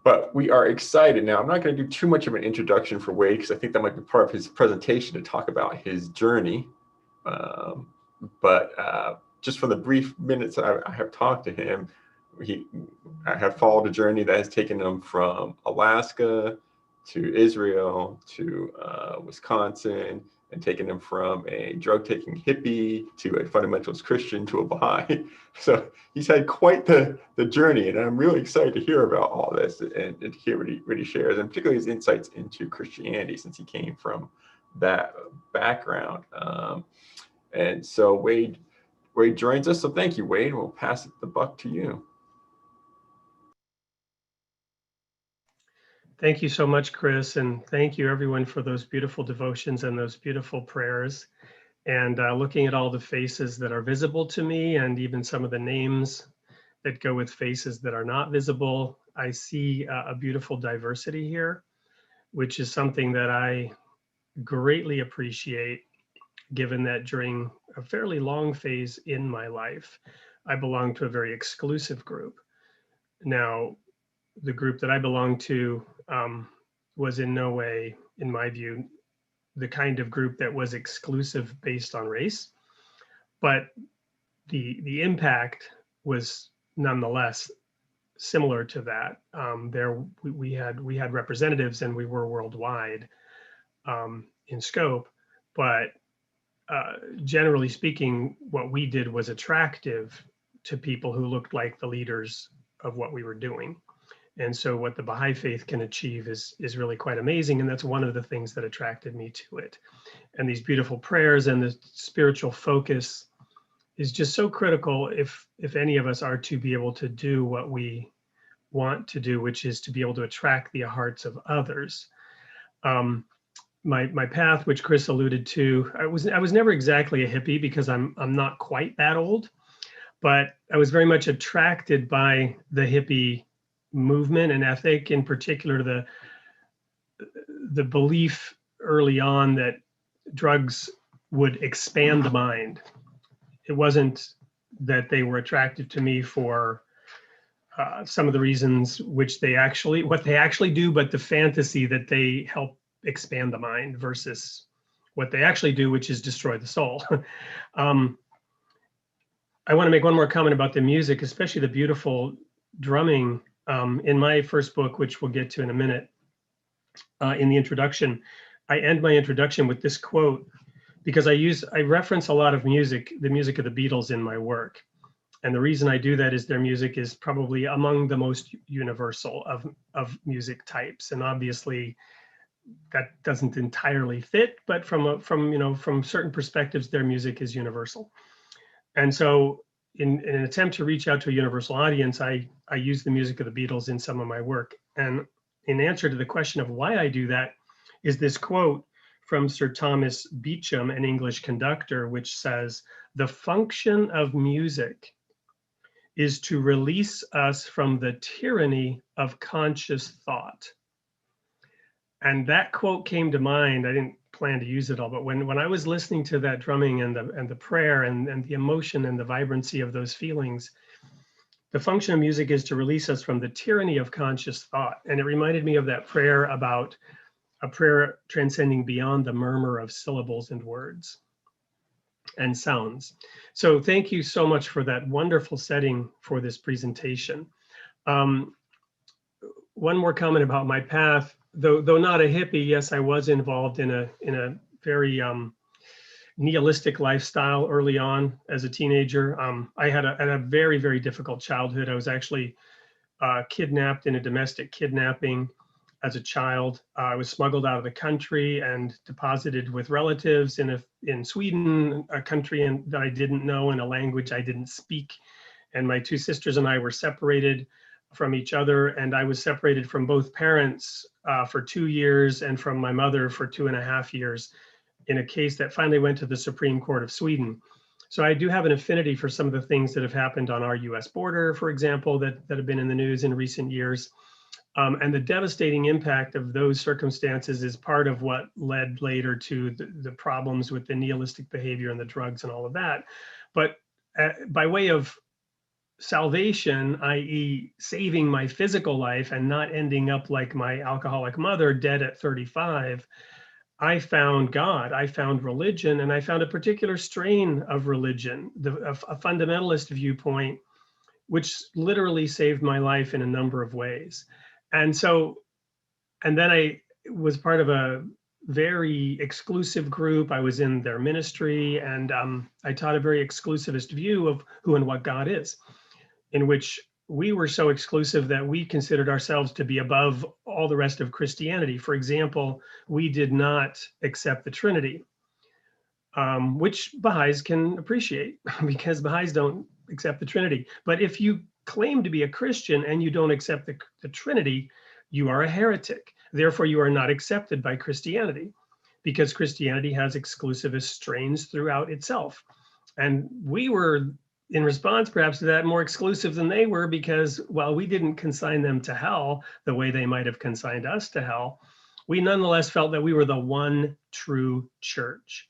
But we are excited now. I'm not going to do too much of an introduction for Wade because I think that might be part of his presentation to talk about his journey. But just for the brief minutes I have talked to him, I have followed a journey that has taken him from Alaska to Israel to Wisconsin, and taken him from a drug-taking hippie to a fundamentalist Christian to a Baha'i. So he's had quite the journey, and I'm really excited to hear about all this and hear what he shares, and particularly his insights into Christianity, since he came from that background. And so Wade joins us. So thank you, Wade. We'll pass the buck to you. Thank you so much, Chris, and thank you everyone for those beautiful devotions and those beautiful prayers. And looking at all the faces that are visible to me, and even some of the names that go with faces that are not visible, I see a beautiful diversity here, which is something that I greatly appreciate, given that during a fairly long phase in my life, I belonged to a very exclusive group. Now, the group that I belonged to was in no way, in my view, the kind of group that was exclusive based on race, but the impact was nonetheless similar to that. We had representatives, and we were worldwide in scope, but generally speaking, what we did was attractive to people who looked like the leaders of what we were doing. And so what the Baha'i faith can achieve is really quite amazing. And that's one of the things that attracted me to it. And these beautiful prayers and the spiritual focus is just so critical if any of us are to be able to do what we want to do, which is to be able to attract the hearts of others. My path, which Chris alluded to, I was never exactly a hippie, because I'm not quite that old, but I was very much attracted by the hippie movement and ethic, in particular the belief early on that drugs would expand the mind. It wasn't that they were attractive to me for some of the reasons what they actually do, but the fantasy that they help expand the mind versus what they actually do, which is destroy the soul. I want to make one more comment about the music, especially the beautiful drumming. In my first book, which we'll get to in a minute, in the introduction, I end my introduction with this quote, because I reference a lot of music, the music of the Beatles, in my work. And the reason I do that is their music is probably among the most universal of music types. And obviously that doesn't entirely fit, but from certain perspectives, their music is universal. And so in an attempt to reach out to a universal audience, I use the music of the Beatles in some of my work. And in answer to the question of why I do that is this quote from Sir Thomas Beecham, an English conductor, which says, "The function of music is to release us from the tyranny of conscious thought." And that quote came to mind. I didn't plan to use it all, but when I was listening to that drumming and the prayer and the emotion and the vibrancy of those feelings, the function of music is to release us from the tyranny of conscious thought. And it reminded me of that prayer about a prayer transcending beyond the murmur of syllables and words and sounds. So thank you so much for that wonderful setting for this presentation. One more comment about my path. Though not a hippie, yes, I was involved in a very nihilistic lifestyle early on as a teenager. I had a very, very difficult childhood. I was actually kidnapped in a domestic kidnapping as a child. I was smuggled out of the country and deposited with relatives in Sweden, a country that I didn't know, in a language I didn't speak. And my two sisters and I were separated from each other, and I was separated from both parents for 2 years and from my mother for 2.5 years in a case that finally went to the Supreme Court of Sweden. So I do have an affinity for some of the things that have happened on our US border, for example, that have been in the news in recent years. And the devastating impact of those circumstances is part of what led later to the problems with the nihilistic behavior and the drugs and all of that. But by way of salvation, i.e. saving my physical life and not ending up like my alcoholic mother, dead at 35, I found God, I found religion, and I found a particular strain of religion, a fundamentalist viewpoint, which literally saved my life in a number of ways. And then I was part of a very exclusive group. I was in their ministry, and I taught a very exclusivist view of who and what God is, in which we were so exclusive that we considered ourselves to be above all the rest of Christianity. For example, we did not accept the Trinity, which Baha'is can appreciate because Baha'is don't accept the Trinity. But if you claim to be a Christian and you don't accept the Trinity, you are a heretic. Therefore, you are not accepted by Christianity because Christianity has exclusivist strains throughout itself. And we were, in response perhaps to that, more exclusive than they were, because while we didn't consign them to hell the way they might have consigned us to hell, we nonetheless felt that we were the one true church.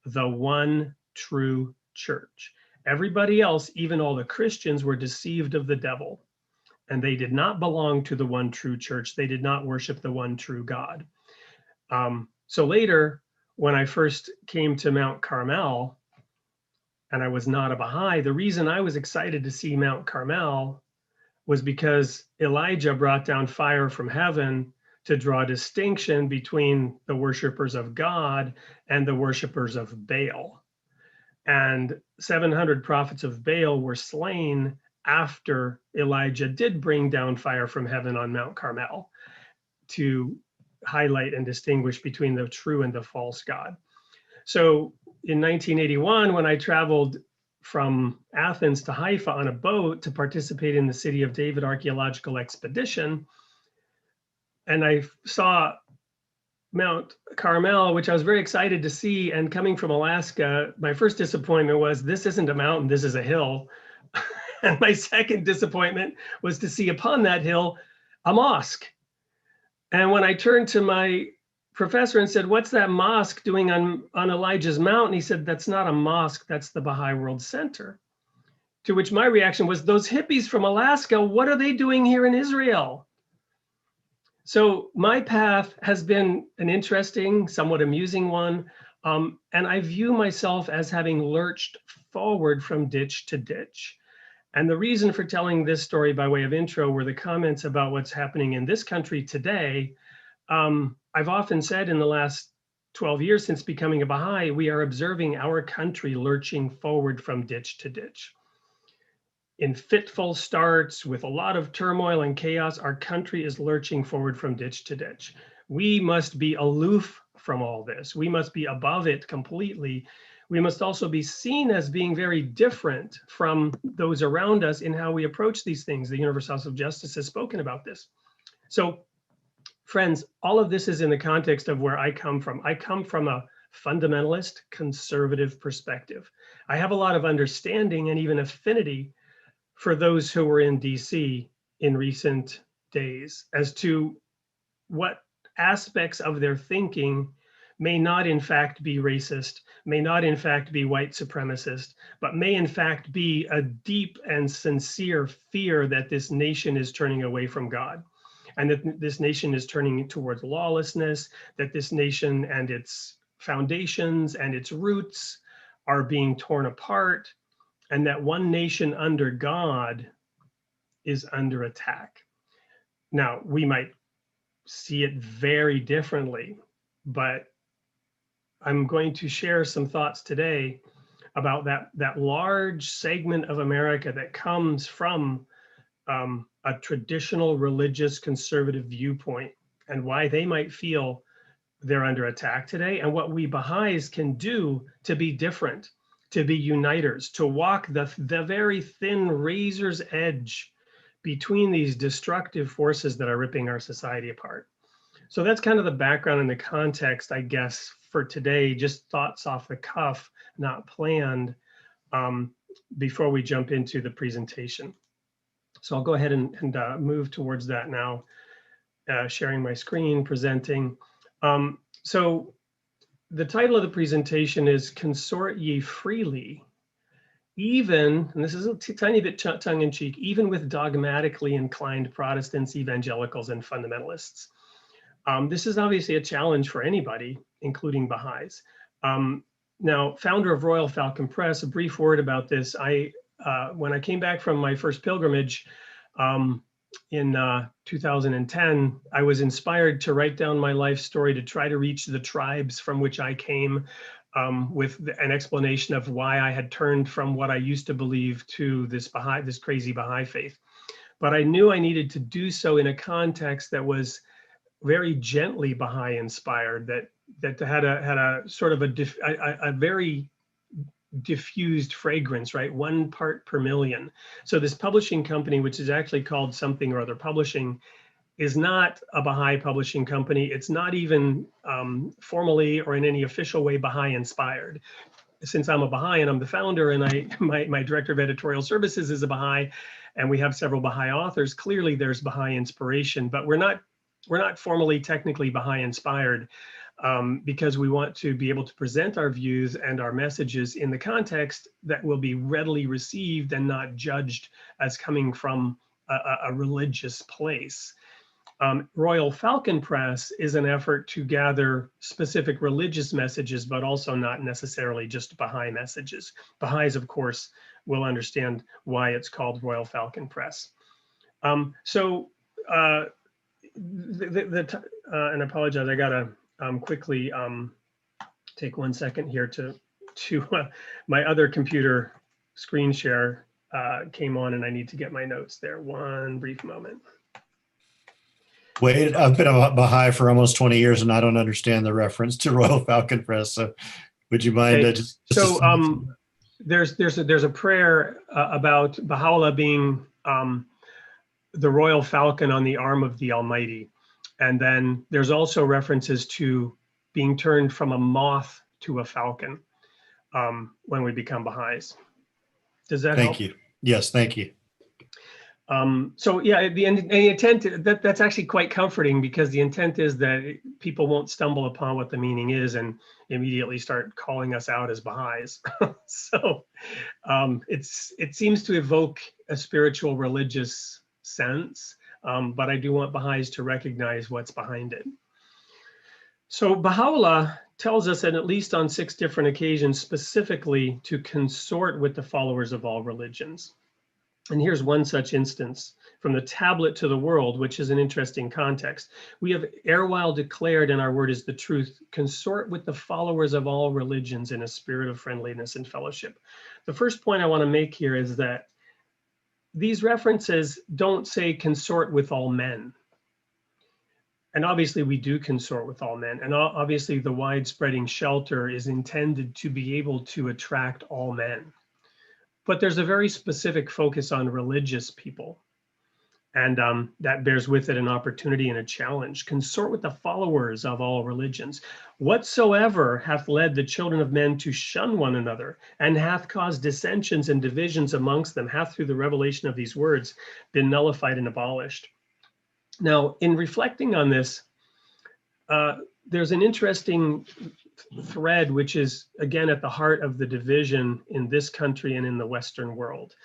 The one true church. Everybody else, even all the Christians, were deceived of the devil, and they did not belong to the one true church. They did not worship the one true God. So later, when I first came to Mount Carmel, and I was not a Baha'i, the reason I was excited to see Mount Carmel was because Elijah brought down fire from heaven to draw a distinction between the worshipers of God and the worshipers of Baal. And 700 prophets of Baal were slain after Elijah did bring down fire from heaven on Mount Carmel to highlight and distinguish between the true and the false God. So in 1981, when I traveled from Athens to Haifa on a boat to participate in the City of David archaeological expedition, and I saw Mount Carmel, which I was very excited to see. And coming from Alaska, my first disappointment was this isn't a mountain, this is a hill. And my second disappointment was to see upon that hill a mosque. And when I turned to my professor and said, "What's that mosque doing on Elijah's mountain?" He said, "That's not a mosque, that's the Baha'i World Center." To which my reaction was, those hippies from Alaska, what are they doing here in Israel? So my path has been an interesting, somewhat amusing one. And I view myself as having lurched forward from ditch to ditch. And the reason for telling this story by way of intro were the comments about what's happening in this country today. I've often said in the last 12 years since becoming a Baha'i, we are observing our country lurching forward from ditch to ditch. In fitful starts with a lot of turmoil and chaos, our country is lurching forward from ditch to ditch. We must be aloof from all this. We must be above it completely. We must also be seen as being very different from those around us in how we approach these things. The Universal House of Justice has spoken about this. So, friends, all of this is in the context of where I come from. I come from a fundamentalist, conservative perspective. I have a lot of understanding and even affinity for those who were in DC in recent days as to what aspects of their thinking may not in fact be racist, may not in fact be white supremacist, but may in fact be a deep and sincere fear that this nation is turning away from God, and that this nation is turning towards lawlessness, that this nation and its foundations and its roots are being torn apart, and that one nation under God is under attack. Now, we might see it very differently, but I'm going to share some thoughts today about that large segment of America that comes from a traditional religious conservative viewpoint, and why they might feel they're under attack today, and what we Baha'is can do to be different, to be uniters, to walk the very thin razor's edge between these destructive forces that are ripping our society apart. So that's kind of the background and the context, I guess, for today, just thoughts off the cuff, not planned, before we jump into the presentation. So I'll go ahead and move towards that now, sharing my screen, presenting. So the title of the presentation is Consort Ye Freely even, and this is a tiny bit tongue-in-cheek, even with dogmatically inclined Protestants, evangelicals, and fundamentalists. This is obviously a challenge for anybody, including Baha'is. Now, founder of Royal Falcon Press, a brief word about this. When I came back from my first pilgrimage in 2010, I was inspired to write down my life story to try to reach the tribes from which I came, with an explanation of why I had turned from what I used to believe to this crazy Baha'i faith. But I knew I needed to do so in a context that was very gently Baha'i inspired, that had a sort of a very diffused fragrance, right? 1 part per million. So this publishing company, which is actually called something or other publishing, is not a Baha'i publishing company. It's not even formally or in any official way Baha'i inspired. Since I'm a Baha'i and I'm the founder, and my director of editorial services is a Baha'i, and we have several Baha'i authors, clearly there's Baha'i inspiration, but we're not formally technically Baha'i inspired, because we want to be able to present our views and our messages in the context that will be readily received and not judged as coming from a religious place. Royal Falcon Press is an effort to gather specific religious messages, but also not necessarily just Baha'i messages. Baha'is, of course, will understand why it's called Royal Falcon Press. And I apologize, I gotta quickly take 1 second here to my other computer screen share came on, and I need to get my notes there. One brief moment. Wait, I've been a Baha'i for almost 20 years and I don't understand the reference to Royal Falcon Press. So would you mind there's a prayer about Baha'u'llah being the royal falcon on the arm of the Almighty. And then there's also references to being turned from a moth to a falcon when we become Baha'is. Does that help? Thank you. Yes, thank you. So yeah, the intent, that's actually quite comforting, because the intent is that people won't stumble upon what the meaning is and immediately start calling us out as Baha'is. So it seems to evoke a spiritual religious sense, but I do want Baha'is to recognize what's behind it. So Baha'u'llah tells us, at least on 6 different occasions, specifically to consort with the followers of all religions. And here's one such instance from the tablet to the world, which is an interesting context. We have erewhile declared, and our word is the truth, consort with the followers of all religions in a spirit of friendliness and fellowship. The first point I want to make here is that these references don't say consort with all men. And obviously we do consort with all men. And obviously the wide-spreading shelter is intended to be able to attract all men. But there's a very specific focus on religious people. And that bears with it an opportunity and a challenge. Consort with the followers of all religions. Whatsoever hath led the children of men to shun one another, and hath caused dissensions and divisions amongst them, hath through the revelation of these words been nullified and abolished. Now, in reflecting on this, there's an interesting thread, which is, again, at the heart of the division in this country and in the Western world.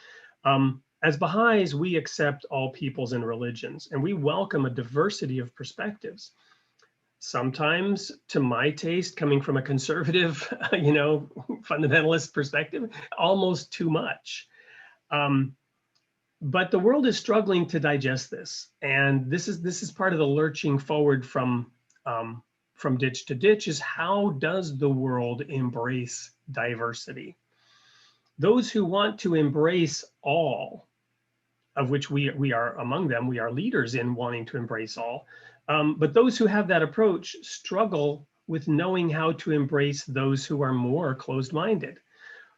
As Baha'is, we accept all peoples and religions, and we welcome a diversity of perspectives. Sometimes, to my taste, coming from a conservative, fundamentalist perspective, almost too much. But the world is struggling to digest this, and this is part of the lurching forward from ditch to ditch, is how does the world embrace diversity? Those who want to embrace all, of which we are among them, we are leaders in wanting to embrace all, but those who have that approach struggle with knowing how to embrace those who are more closed-minded,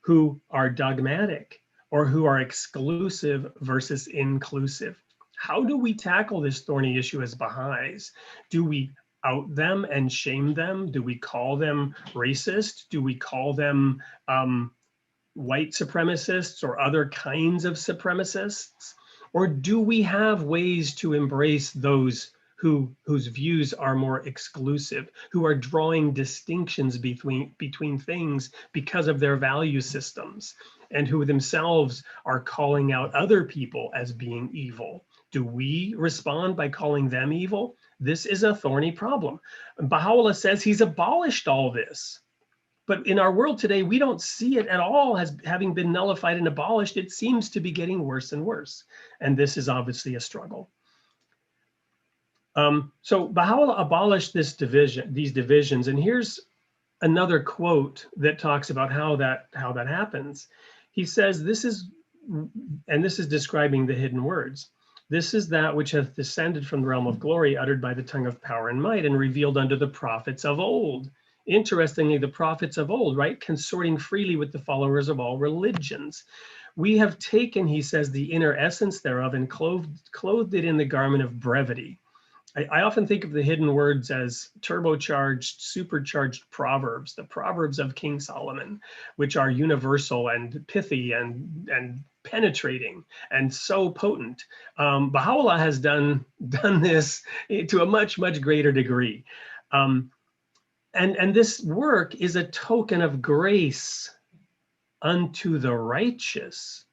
who are dogmatic, or who are exclusive versus inclusive. How do we tackle this thorny issue as Baha'is? Do we out them and shame them? Do we call them racist? Do we call them white supremacists or other kinds of supremacists? Or do we have ways to embrace those whose views are more exclusive, who are drawing distinctions between things because of their value systems? and who themselves are calling out other people as being evil. Do we respond by calling them evil? This is a thorny problem. Baha'u'llah says he's abolished all this. But in our world today, we don't see it at all as having been nullified and abolished. It seems to be getting worse and worse. And this is obviously a struggle. So Baha'u'llah abolished these divisions. And here's another quote that talks about how that happens. He says, this is describing the hidden words. This is that which hath descended from the realm of glory, uttered by the tongue of power and might, and revealed unto the prophets of old. Interestingly, the prophets of old, right, consorting freely with the followers of all religions. We have taken, he says, the inner essence thereof and clothed it in the garment of brevity. I often think of the hidden words as turbocharged, supercharged proverbs, the proverbs of King Solomon, which are universal and pithy and penetrating and so potent. Baha'u'llah has done this to a much, much greater degree. And this work is a token of grace unto the righteous.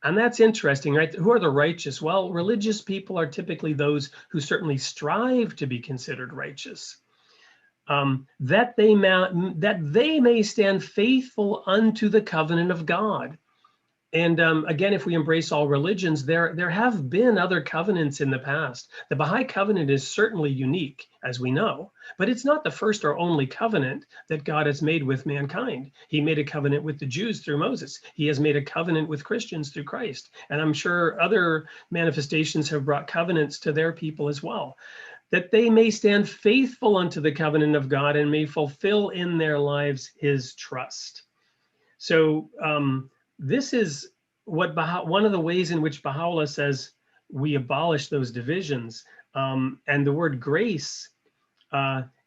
And that's interesting, right? Who are the righteous? Well, religious people are typically those who certainly strive to be considered righteous. That they may stand faithful unto the covenant of God. And again, if we embrace all religions, there have been other covenants in the past. The Baha'i covenant is certainly unique, as we know, but it's not the first or only covenant that God has made with mankind. He made a covenant with the Jews through Moses. He has made a covenant with Christians through Christ. And I'm sure other manifestations have brought covenants to their people as well, that they may stand faithful unto the covenant of God and may fulfill in their lives his trust. So, this is what one of the ways in which Baha'u'llah says we abolish those divisions. And the word grace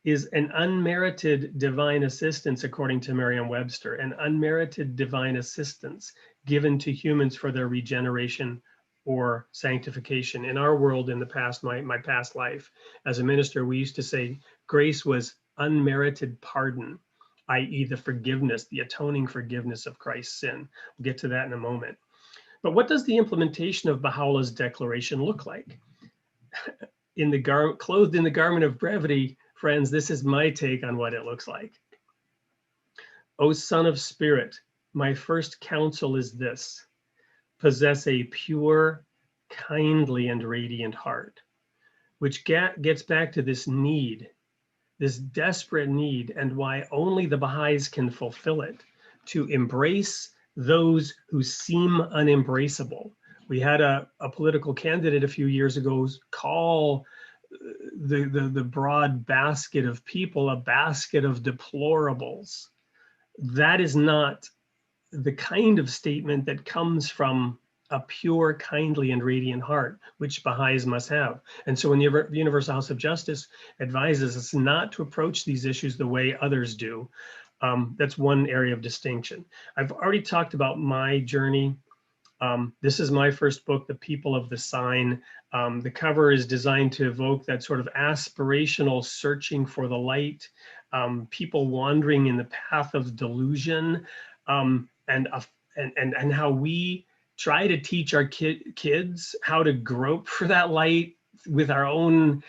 is an unmerited divine assistance, according to Merriam-Webster, an unmerited divine assistance given to humans for their regeneration or sanctification. In our world, in the past, my past life as a minister, we used to say grace was unmerited pardon, i.e. the forgiveness, the atoning forgiveness of Christ's sin. We'll get to that in a moment. But what does the implementation of Baha'u'llah's declaration look like? Clothed in the garment of brevity, friends, this is my take on what it looks like. O son of spirit, my first counsel is this: possess a pure, kindly, and radiant heart, which gets back to this need, this desperate need, and why only the Baha'is can fulfill it, to embrace those who seem unembraceable. We had a political candidate a few years ago call the broad basket of people a basket of deplorables. That is not the kind of statement that comes from a pure, kindly, and radiant heart, which Baha'is must have. And so when the Universal House of Justice advises us not to approach these issues the way others do, that's one area of distinction. I've already talked about my journey. This is my first book, The People of the Sign. The cover is designed to evoke that sort of aspirational searching for the light, people wandering in the path of delusion, and how we try to teach our kids how to grope for that light with our own,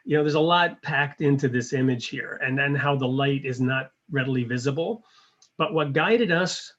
there's a lot packed into this image here, and then how the light is not readily visible. But what guided us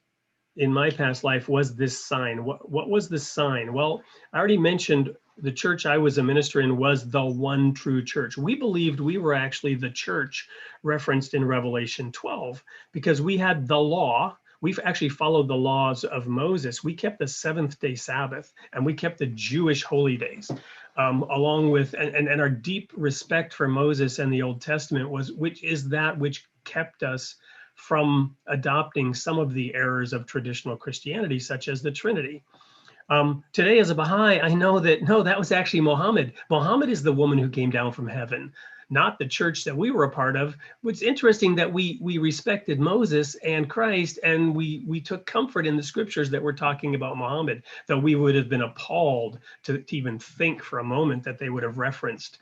in my past life was this sign. What was this sign? Well, I already mentioned the church I was a minister in was the one true church. We believed we were actually the church referenced in Revelation 12 because we had the law. We've actually followed the laws of Moses. We kept the seventh-day Sabbath, and we kept the Jewish holy days, along with, and our deep respect for Moses and the Old Testament which kept us from adopting some of the errors of traditional Christianity, such as the Trinity. Today, as a Baha'i, I know that, no, that was actually Muhammad. Muhammad is the woman who came down from heaven, not the church that we were a part of. It's interesting that we respected Moses and Christ, and we took comfort in the scriptures that were talking about Muhammad, though we would have been appalled to even think for a moment that they would have referenced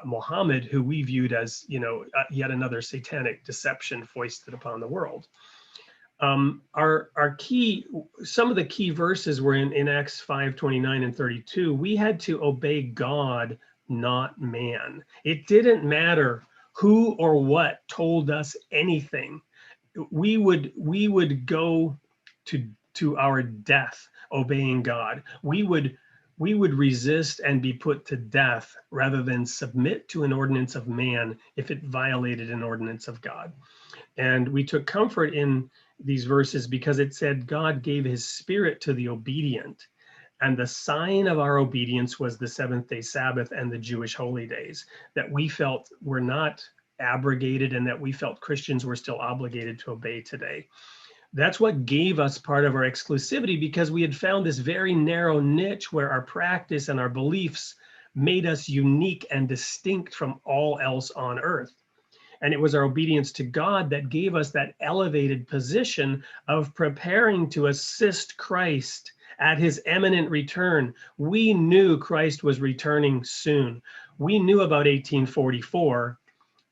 Muhammad, who we viewed as, yet another satanic deception foisted upon the world. Some of the key verses were in Acts 5:29 and 32. We had to obey God, not man. It didn't matter who or what told us anything. We would go to our death obeying God. We would resist and be put to death rather than submit to an ordinance of man if it violated an ordinance of God. And we took comfort in these verses because it said God gave his spirit to the obedient. And the sign of our obedience was the seventh-day Sabbath and the Jewish holy days that we felt were not abrogated and that we felt Christians were still obligated to obey today. That's what gave us part of our exclusivity, because we had found this very narrow niche where our practice and our beliefs made us unique and distinct from all else on earth. And it was our obedience to God that gave us that elevated position of preparing to assist Christ at his imminent return. We knew Christ was returning soon. We knew about 1844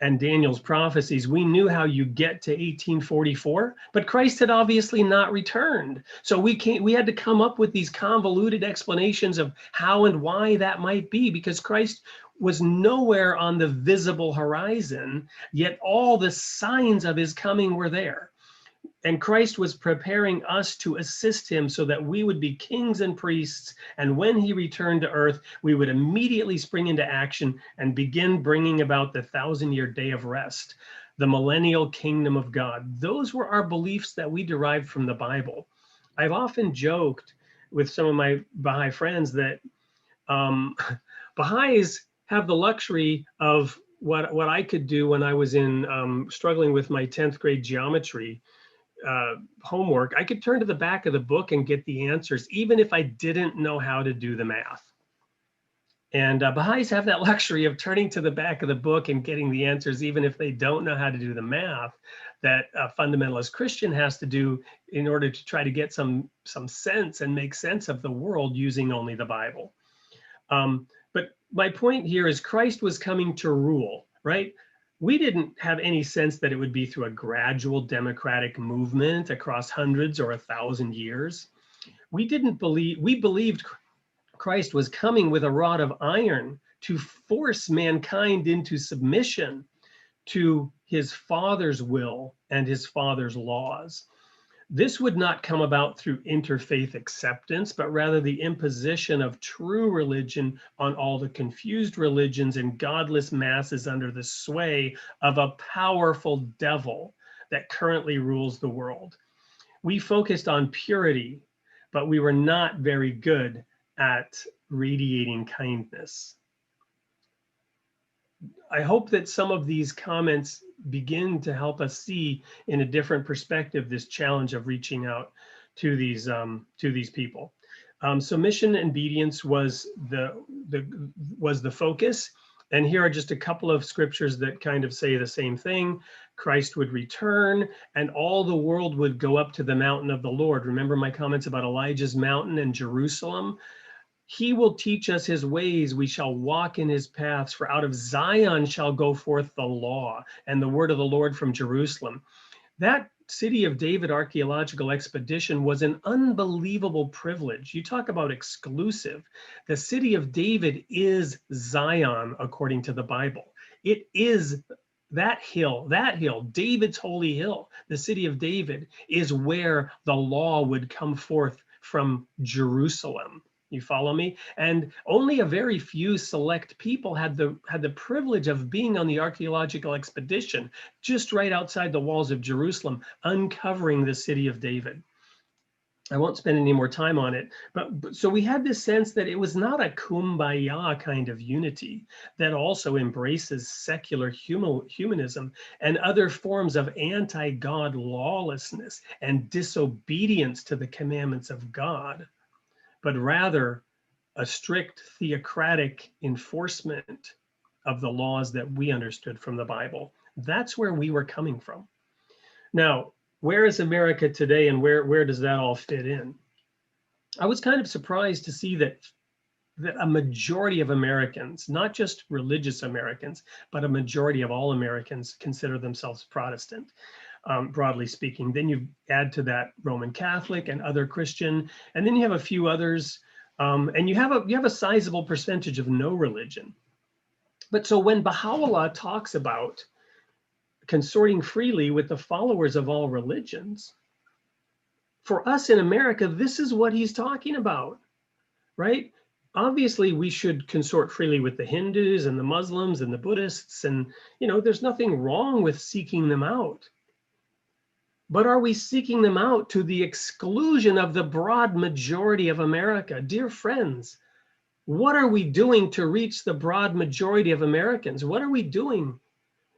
and Daniel's prophecies. We knew how you get to 1844, but Christ had obviously not returned. So we had to come up with these convoluted explanations of how and why that might be, because Christ was nowhere on the visible horizon, yet all the signs of his coming were there. And Christ was preparing us to assist him so that we would be kings and priests. And when he returned to earth, we would immediately spring into action and begin bringing about the 1,000-year day of rest, the millennial kingdom of God. Those were our beliefs that we derived from the Bible. I've often joked with some of my Baha'i friends that Baha'is have the luxury of what I could do when I was in struggling with my 10th grade geometry homework. I could turn to the back of the book and get the answers, even if I didn't know how to do the math. And Baha'is have that luxury of turning to the back of the book and getting the answers, even if they don't know how to do the math, that a fundamentalist Christian has to do in order to try to get some sense and make sense of the world using only the Bible. But my point here is Christ was coming to rule, right? We didn't have any sense that it would be through a gradual democratic movement across hundreds or 1,000 years. We believed Christ was coming with a rod of iron to force mankind into submission to his Father's will and his Father's laws. This would not come about through interfaith acceptance, but rather the imposition of true religion on all the confused religions and godless masses under the sway of a powerful devil that currently rules the world. We focused on purity, but we were not very good at radiating kindness. I hope that some of these comments begin to help us see in a different perspective this challenge of reaching out to these people. So mission and obedience was the focus. And here are just a couple of scriptures that kind of say the same thing. Christ would return and all the world would go up to the mountain of the Lord. Remember my comments about Elijah's mountain and Jerusalem? He will teach us his ways. We shall walk in his paths. For out of Zion shall go forth the law and the word of the Lord from Jerusalem. That City of David archaeological expedition was an unbelievable privilege. You talk about exclusive. The City of David is Zion, according to the Bible. It is that hill, David's holy hill, the City of David, is where the law would come forth from Jerusalem. You follow me? And only a very few select people had the privilege of being on the archaeological expedition just right outside the walls of Jerusalem, uncovering the City of David. I won't spend any more time on it, but so we had this sense that it was not a kumbaya kind of unity that also embraces secular humanism and other forms of anti-God lawlessness and disobedience to the commandments of God, but rather a strict theocratic enforcement of the laws that we understood from the Bible. That's where we were coming from. Now, where is America today and where does that all fit in? I was kind of surprised to see that a majority of Americans, not just religious Americans, but a majority of all Americans consider themselves Protestant. broadly speaking. Then you add to that Roman Catholic and other Christian, and then you have a few others, and you have a sizable percentage of no religion. But so when Baha'u'llah talks about consorting freely with the followers of all religions, for us in America, this is what he's talking about, right? Obviously, we should consort freely with the Hindus and the Muslims and the Buddhists, and there's nothing wrong with seeking them out. But are we seeking them out to the exclusion of the broad majority of America? Dear friends, what are we doing to reach the broad majority of Americans? What are we doing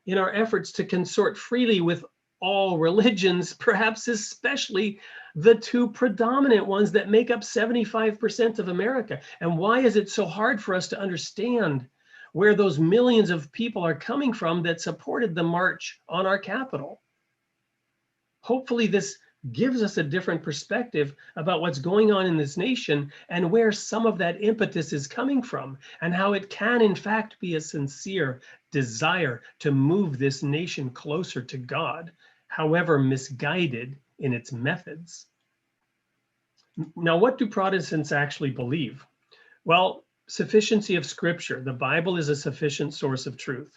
in our efforts to consort freely with all religions, perhaps especially the two predominant ones that make up 75% of America? And why is it so hard for us to understand where those millions of people are coming from that supported the march on our capital? Hopefully this gives us a different perspective about what's going on in this nation and where some of that impetus is coming from, and how it can in fact be a sincere desire to move this nation closer to God, however misguided in its methods. Now, what do Protestants actually believe? Well, sufficiency of Scripture. The Bible is a sufficient source of truth.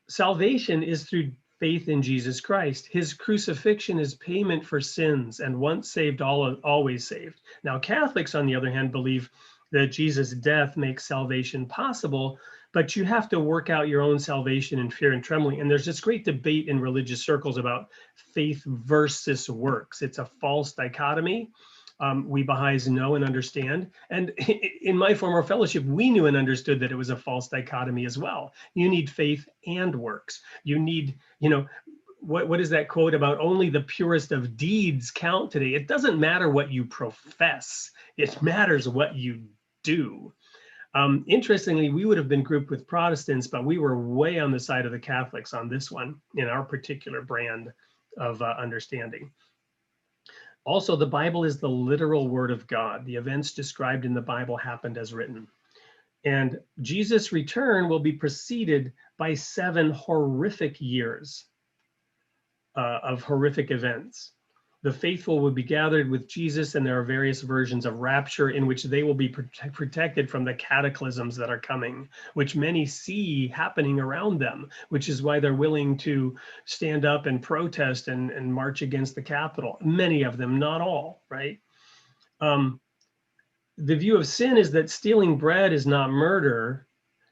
Salvation is through faith in Jesus Christ. His crucifixion is payment for sins, and once saved, always saved. Now, Catholics, on the other hand, believe that Jesus' death makes salvation possible, but you have to work out your own salvation in fear and trembling. And there's this great debate in religious circles about faith versus works. It's a false dichotomy. We Baha'is know and understand. And in my former fellowship, we knew and understood that it was a false dichotomy as well. You need faith and works. You need, what is that quote about only the purest of deeds count today? It doesn't matter what you profess. It matters what you do. Interestingly, we would have been grouped with Protestants, but we were way on the side of the Catholics on this one in our particular brand of understanding. Also, the Bible is the literal word of God. The events described in the Bible happened as written. And Jesus' return will be preceded by 7 horrific years of horrific events. The faithful will be gathered with Jesus, and there are various versions of rapture in which they will be protected from the cataclysms that are coming, which many see happening around them, which is why they're willing to stand up and protest and march against the Capitol. Many of them, not all, right? The view of sin is that stealing bread is not murder.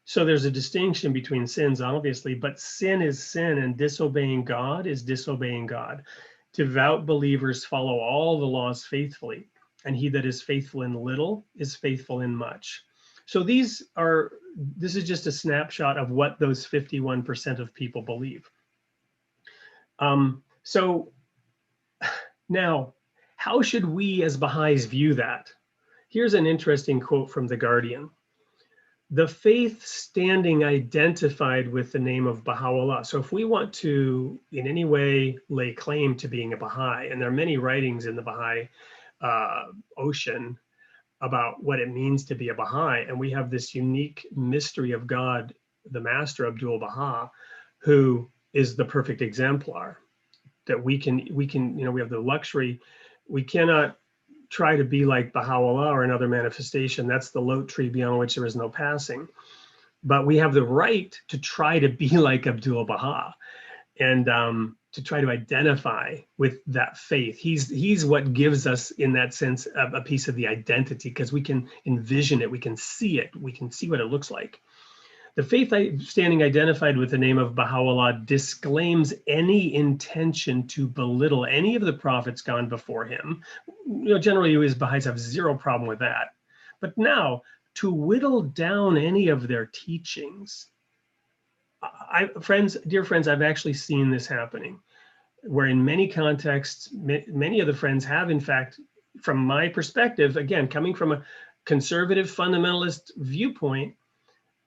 So there's a distinction between sins, obviously, but sin is sin, and disobeying God is disobeying God. Devout believers follow all the laws faithfully, and he that is faithful in little is faithful in much. So this is just a snapshot of what those 51% of people believe. So now, how should we as Baha'is view that? Here's an interesting quote from The Guardian. The faith standing identified with the name of Baha'u'llah. So if we want to in any way lay claim to being a Baha'i, and there are many writings in the Baha'i ocean about what it means to be a Baha'i, and we have this unique mystery of God, the Master Abdul-Baha, who is the perfect exemplar, that we have the luxury, we cannot try to be like Baha'u'llah or another manifestation. That's the lote tree beyond which there is no passing. But we have the right to try to be like Abdul-Baha and to try to identify with that faith. He's what gives us, in that sense, a piece of the identity, because we can envision it, we can see it, we can see what it looks like. The faith standing identified with the name of Baha'u'llah disclaims any intention to belittle any of the prophets gone before him. Generally, we as Baha'is have zero problem with that. But now, to whittle down any of their teachings. Dear friends, I've actually seen this happening, where in many contexts, many of the friends have, in fact, from my perspective, again, coming from a conservative fundamentalist viewpoint,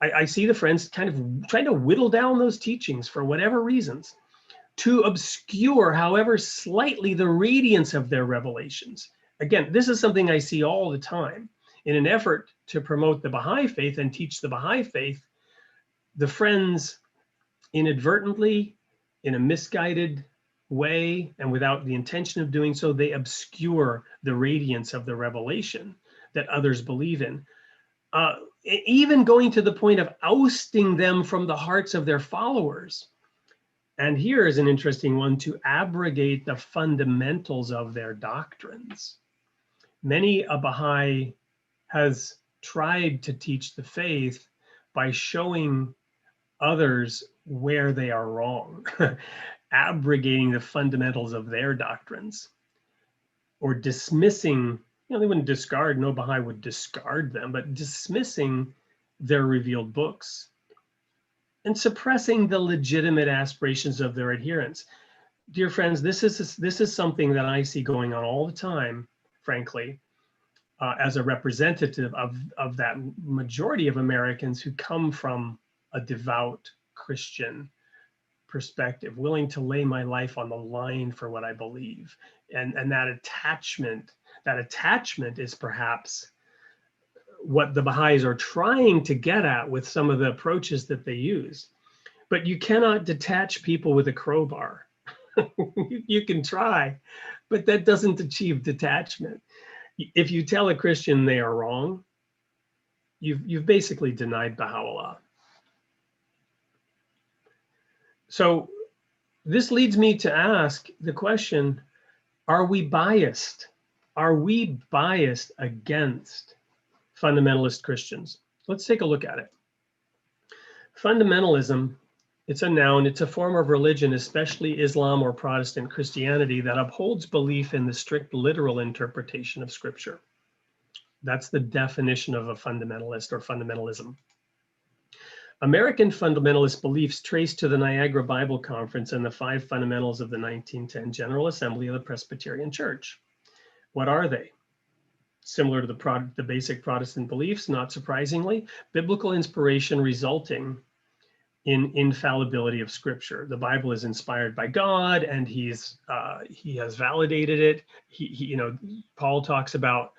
I see the friends kind of trying to whittle down those teachings for whatever reasons, to obscure, however slightly, the radiance of their revelations. Again, this is something I see all the time. In an effort to promote the Baha'i faith and teach the Baha'i faith, the friends inadvertently, in a misguided way and without the intention of doing so, they obscure the radiance of the revelation that others believe in. Even going to the point of ousting them from the hearts of their followers. And here is an interesting one: to abrogate the fundamentals of their doctrines. Many a Baha'i has tried to teach the faith by showing others where they are wrong, abrogating the fundamentals of their doctrines, or dismissing, they wouldn't discard, no Baha'i would discard them, but dismissing their revealed books and suppressing the legitimate aspirations of their adherents. Dear friends, this is something that I see going on all the time, frankly, as a representative of that majority of Americans who come from a devout Christian perspective, willing to lay my life on the line for what I believe. And that attachment is perhaps what the Baha'is are trying to get at with some of the approaches that they use. But you cannot detach people with a crowbar. You can try, but that doesn't achieve detachment. If you tell a Christian they are wrong, you've basically denied Baha'u'llah. So this leads me to ask the question, are we biased? Are we biased against fundamentalist Christians? Let's take a look at it. Fundamentalism, it's a noun, it's a form of religion, especially Islam or Protestant Christianity, that upholds belief in the strict literal interpretation of Scripture. That's the definition of a fundamentalist or fundamentalism. American fundamentalist beliefs trace to the Niagara Bible Conference and the 5 fundamentals of the 1910 General Assembly of the Presbyterian Church. What are they? Similar to the basic Protestant beliefs, not surprisingly, biblical inspiration resulting in infallibility of Scripture. The Bible is inspired by God, and he has validated it. Paul talks about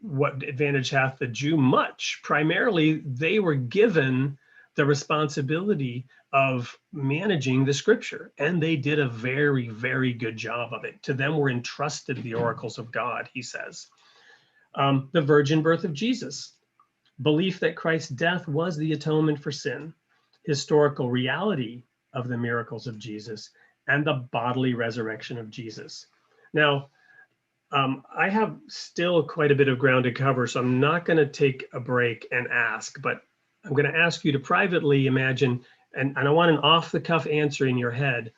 what advantage hath the Jew? Much. Primarily, they were given the responsibility of managing the Scripture, and they did a very, very good job of it. To them were entrusted the oracles of God, he says. The virgin birth of Jesus, belief that Christ's death was the atonement for sin, historical reality of the miracles of Jesus, and the bodily resurrection of Jesus. Now, I have still quite a bit of ground to cover, so I'm not going to take a break and ask, but I'm going to ask you to privately imagine, and I want an off-the-cuff answer in your head.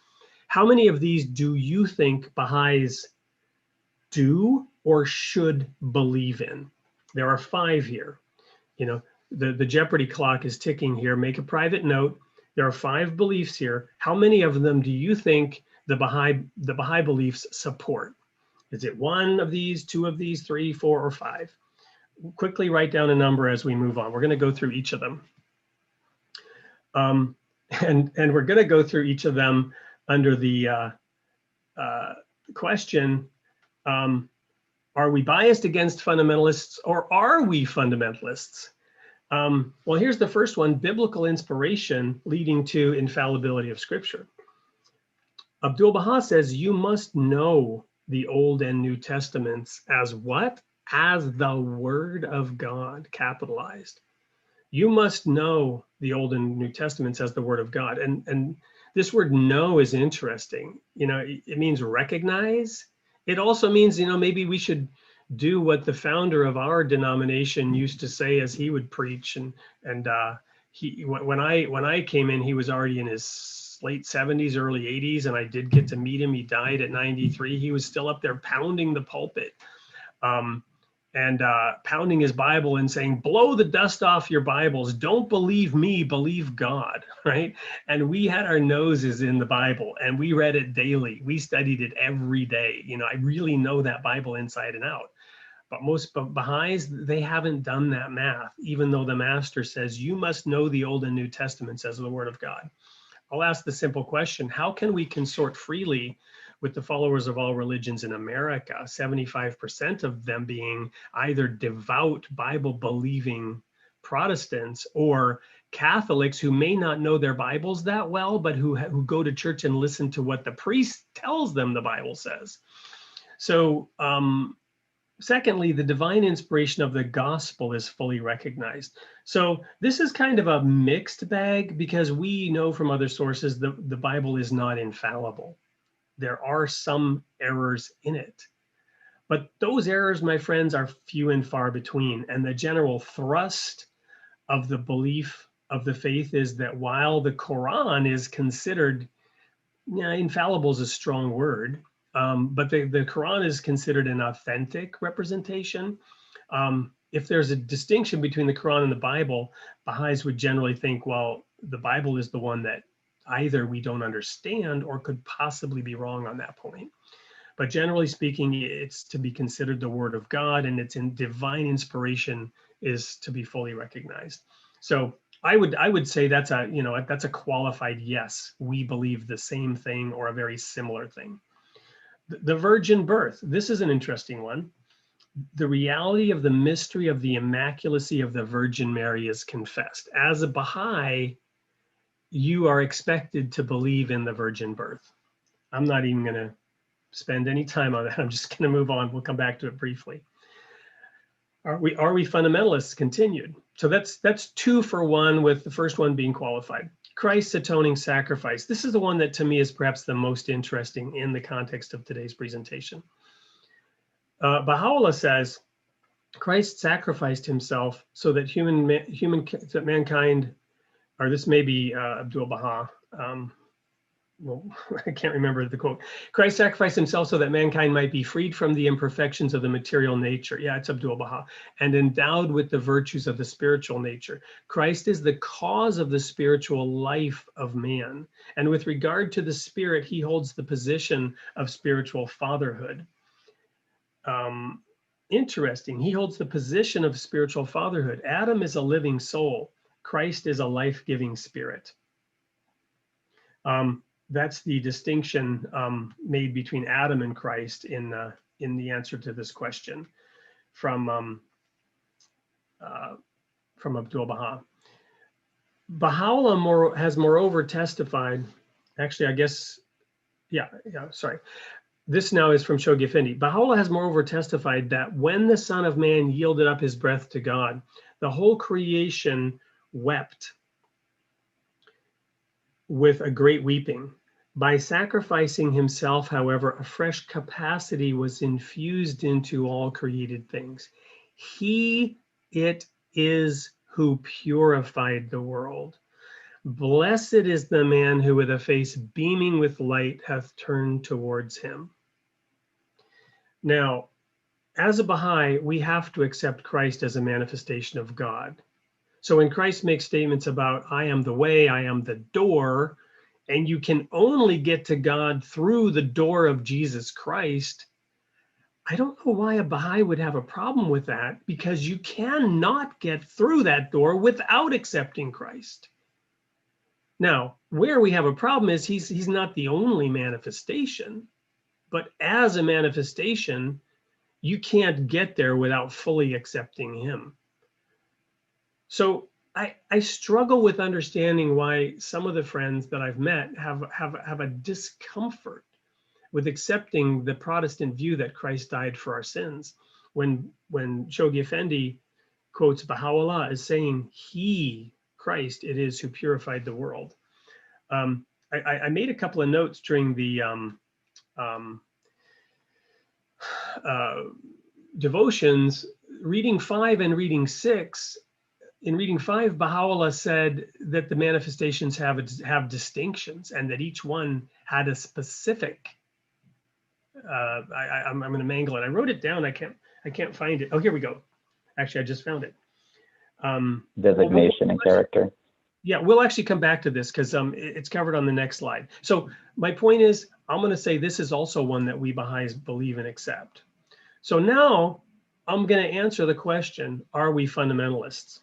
How many of these do you think Baha'is do or should believe in? There are 5 here. The Jeopardy clock is ticking here. Make a private note. There are 5 beliefs here. How many of them do you think the Baha'i beliefs support? Is it 1 of these, 2 of these, 3, 4, or 5? Quickly write down a number as we move on. We're going to go through each of them. And we're going to go through each of them under the question, are we biased against fundamentalists, or are we fundamentalists? Well, here's the first one: biblical inspiration leading to infallibility of Scripture. Abdu'l-Baha says you must know the Old and New Testaments as what? As the Word of God, capitalized. You must know the Old and New Testaments as the Word of God. And this word know is interesting. It means recognize. It also means, maybe we should do what the founder of our denomination used to say as he would preach. And when I came in, he was already in his late 70s, early 80s, and I did get to meet him. He died at 93. He was still up there pounding the pulpit, and pounding his Bible and saying, blow the dust off your Bibles. Don't believe me, believe God, right? And we had our noses in the Bible, and we read it daily. We studied it every day. I really know that Bible inside and out. But most Baha'is, they haven't done that math, even though the master says, you must know the Old and New Testaments as the Word of God. I'll ask the simple question: how can we consort freely with the followers of all religions in America, 75% of them being either devout Bible-believing Protestants or Catholics who may not know their Bibles that well, but who go to church and listen to what the priest tells them the Bible says. So secondly, the divine inspiration of the gospel is fully recognized. So this is kind of a mixed bag, because we know from other sources the Bible is not infallible. There are some errors in it. But those errors, my friends, are few and far between. And the general thrust of the belief of the faith is that while the Quran is considered, infallible is a strong word, but the Quran is considered an authentic representation. If there's a distinction between the Quran and the Bible, Baha'is would generally think, well, the Bible is the one that either we don't understand or could possibly be wrong on that point. But generally speaking, it's to be considered the word of God, and its divine inspiration is to be fully recognized. So I would say that's a qualified yes. We believe the same thing or a very similar thing. The virgin birth. This is an interesting one. The reality of the mystery of the immaculacy of the Virgin Mary is confessed. As a Baha'i, you are expected to believe in the virgin birth. I'm not even going to spend any time on that. I'm just going to move on. We'll come back to it briefly. Are we fundamentalists? Continued. So that's 2 for 1, with the first one being qualified. Christ's atoning sacrifice. This is the one that to me is perhaps the most interesting in the context of today's presentation. Baha'u'llah says, Christ sacrificed himself so that mankind, or this may be Abdul Baha, well, I can't remember the quote. Christ sacrificed himself so that mankind might be freed from the imperfections of the material nature. Yeah, it's Abdul Baha. And endowed with the virtues of the spiritual nature. Christ is the cause of the spiritual life of man. And with regard to the spirit, he holds the position of spiritual fatherhood. Interesting. He holds the position of spiritual fatherhood. Adam is a living soul. Christ is a life-giving spirit. That's the distinction made between Adam and Christ in the answer to this question from Abdul Baha. Baha'u'llah has moreover testified, actually, I guess, sorry. This now is from Shoghi Effendi. Baha'u'llah has moreover testified that when the Son of Man yielded up his breath to God, the whole creation wept with a great weeping. By sacrificing himself, however, a fresh capacity was infused into all created things. He it is who purified the world. Blessed is the man who with a face beaming with light hath turned towards him. Now, as a Baha'i, we have to accept Christ as a manifestation of God. So when Christ makes statements about, I am the way, I am the door, and you can only get to God through the door of Jesus Christ, I don't know why a Baha'i would have a problem with that, because you cannot get through that door without accepting Christ. Now, where we have a problem is he's not the only manifestation, but as a manifestation, you can't get there without fully accepting him. So I struggle with understanding why some of the friends that I've met have a discomfort with accepting the Protestant view that Christ died for our sins. When Shoghi Effendi quotes Baha'u'llah as saying, he, Christ, it is who purified the world. I made a couple of notes during the devotions, reading 5 and reading 6. In reading 5, Baha'u'llah said that the manifestations have distinctions, and that each one had a specific. I'm going to mangle it. I wrote it down. I can't find it. Oh, here we go. Actually, I just found it. Designation and character. Yeah, we'll actually come back to this because it's covered on the next slide. So my point is, I'm going to say this is also one that we Baha'is believe and accept. So now I'm going to answer the question, are we fundamentalists?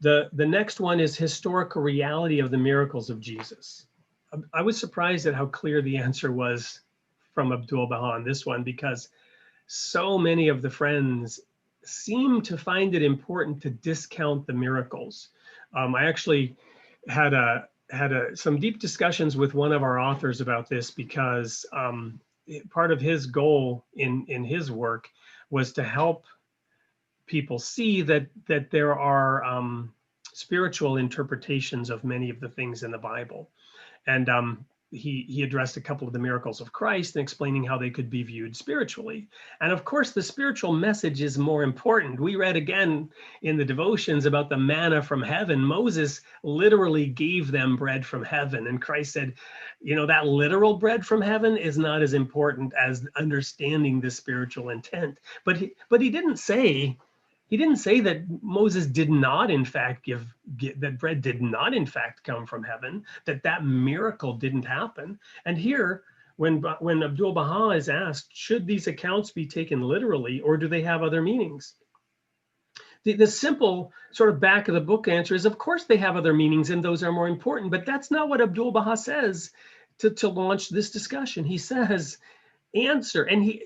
The next one is historical reality of the miracles of Jesus. I was surprised at how clear the answer was from Abdul Baha on this one, because so many of the friends seem to find it important to discount the miracles. I actually had some deep discussions with one of our authors about this, because part of his goal in his work was to help people see that there are spiritual interpretations of many of the things in the Bible. And he addressed a couple of the miracles of Christ and explaining how they could be viewed spiritually. And of course, the spiritual message is more important. We read again in the devotions about the manna from heaven. Moses literally gave them bread from heaven. And Christ said, you know, that literal bread from heaven is not as important as understanding the spiritual intent. But he didn't say, that Moses did not, in fact, that bread did not, in fact, come from heaven, that miracle didn't happen. And here, when Abdul Baha is asked, should these accounts be taken literally, or do they have other meanings? The simple sort of back of the book answer is, of course, they have other meanings, and those are more important. But that's not what Abdul Baha says to launch this discussion. He says, answer. And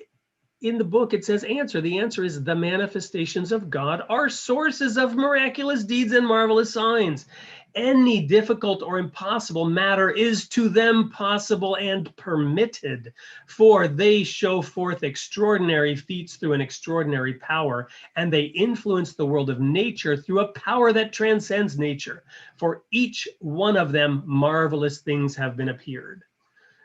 in the book, it says answer. The answer is the manifestations of God are sources of miraculous deeds and marvelous signs. Any difficult or impossible matter is to them possible and permitted, for they show forth extraordinary feats through an extraordinary power, and they influence the world of nature through a power that transcends nature. For each one of them, marvelous things have been appeared.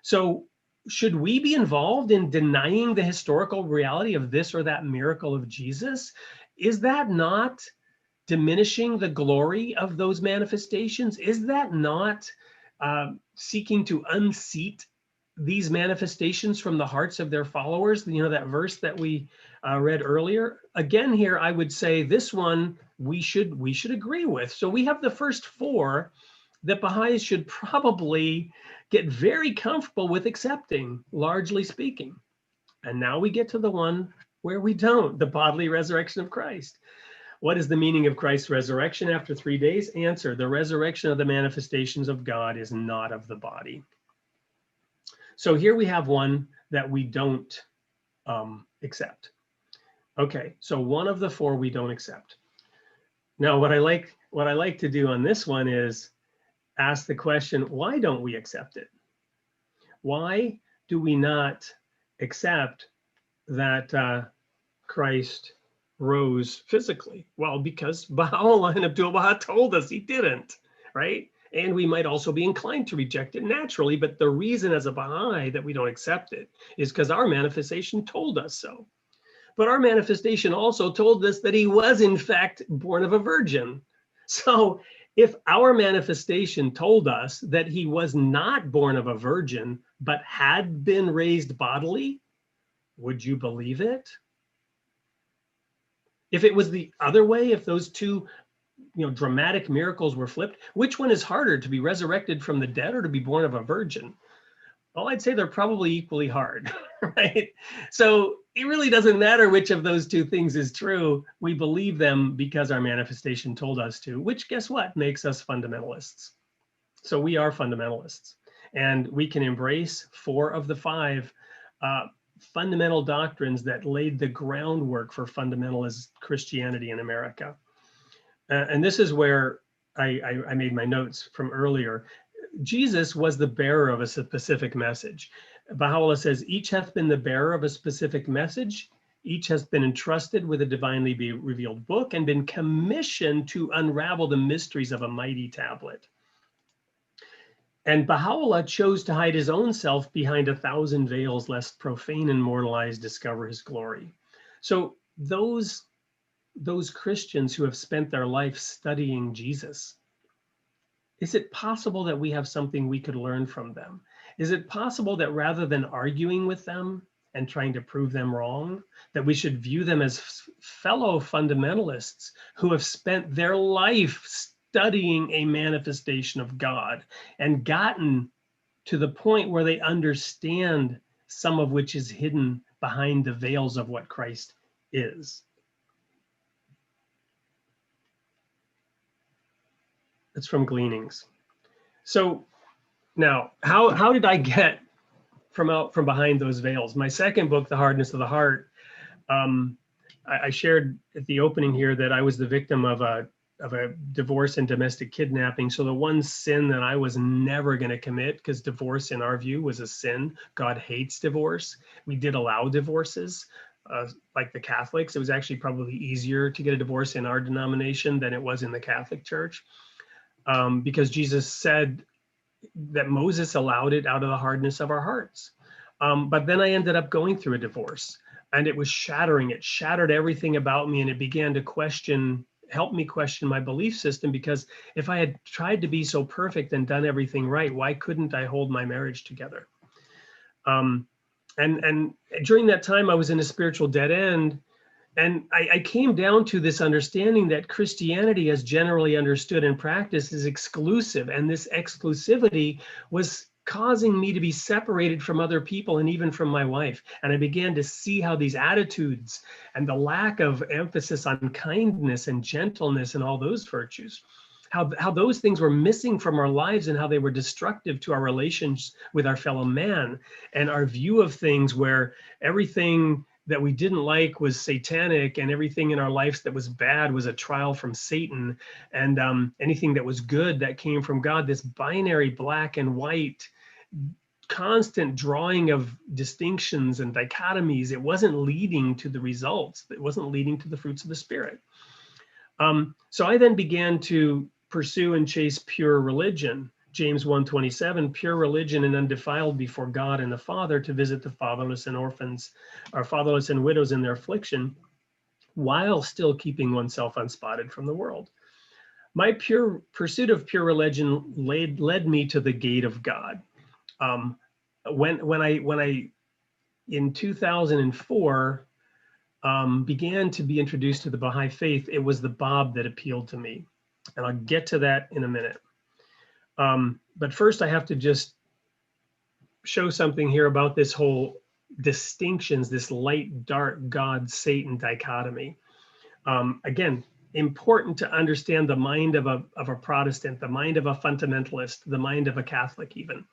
So, should we be involved in denying the historical reality of this or that miracle of Jesus? Is that not diminishing the glory of those manifestations? Is that not seeking to unseat these manifestations from the hearts of their followers? You know, that verse that we read earlier. Again, here I would say this one we should agree with. So we have the first four that Baha'is should probably get very comfortable with accepting, largely speaking. And now we get to the one where we don't, the bodily resurrection of Christ. What is the meaning of Christ's resurrection after 3 days? Answer, the resurrection of the manifestations of God is not of the body. So here we have one that we don't accept. Okay, so one of the four we don't accept. Now, what I like to do on this one is ask the question, why don't we accept it? Why do we not accept that Christ rose physically? Well, because Baha'u'llah and Abdul Baha told us he didn't, right? And we might also be inclined to reject it naturally, but the reason as a Baha'i that we don't accept it is because our manifestation told us so. But our manifestation also told us that he was in fact born of a virgin. So if our manifestation told us that he was not born of a virgin, but had been raised bodily, would you believe it? If it was the other way, if those two, dramatic miracles were flipped, which one is harder, to be resurrected from the dead or to be born of a virgin? Well, I'd say they're probably equally hard, right? So it really doesn't matter which of those two things is true. We believe them because our manifestation told us to, which, guess what, makes us fundamentalists. So we are fundamentalists, and we can embrace 4 of the 5 fundamental doctrines that laid the groundwork for fundamentalist Christianity in America. And this is where I made my notes from earlier. Jesus was the bearer of a specific message. Baha'u'llah says, each hath been the bearer of a specific message. Each has been entrusted with a divinely revealed book and been commissioned to unravel the mysteries of a mighty tablet. And Baha'u'llah chose to hide his own self behind 1,000 veils, lest profane and mortal eyes discover his glory. So those Christians who have spent their life studying Jesus, is it possible that we have something we could learn from them? Is it possible that rather than arguing with them and trying to prove them wrong, that we should view them as fellow fundamentalists who have spent their life studying a manifestation of God and gotten to the point where they understand some of which is hidden behind the veils of what Christ is? It's from Gleanings. So now, how did I get from behind those veils? My second book, The Hardness of the Heart, I shared at the opening here that I was the victim of a divorce and domestic kidnapping. So the one sin that I was never going to commit, because divorce in our view was a sin. God hates divorce. We did allow divorces, like the Catholics. It was actually probably easier to get a divorce in our denomination than it was in the Catholic Church, because Jesus said that Moses allowed it out of the hardness of our hearts. But then I ended up going through a divorce, and it was shattering. It shattered everything about me, and it began to help me question my belief system, because if I had tried to be so perfect and done everything right, why couldn't I hold my marriage together? And during that time, I was in a spiritual dead end, and I came down to this understanding that Christianity, as generally understood and practiced, is exclusive, and this exclusivity was causing me to be separated from other people and even from my wife. And I began to see how these attitudes and the lack of emphasis on kindness and gentleness and all those virtues, how those things were missing from our lives, and how they were destructive to our relations with our fellow man, and our view of things, where everything that we didn't like was satanic, and everything in our lives that was bad was a trial from Satan, and anything that was good that came from God, this binary black and white, constant drawing of distinctions and dichotomies, it wasn't leading to the results. It wasn't leading to the fruits of the Spirit. So I then began to pursue and chase pure religion. James 1:27, pure religion and undefiled before God and the Father, to visit the fatherless and orphans, or fatherless and widows in their affliction, while still keeping oneself unspotted from the world. My pure pursuit of pure religion led me to the gate of God. When I in 2004 began to be introduced to the Baha'i faith, it was the Bab that appealed to me, and I'll get to that in a minute. But first, I have to just show something here about this whole distinctions, this light, dark, God, Satan dichotomy. Again, important to understand the mind of a Protestant, the mind of a fundamentalist, the mind of a Catholic even.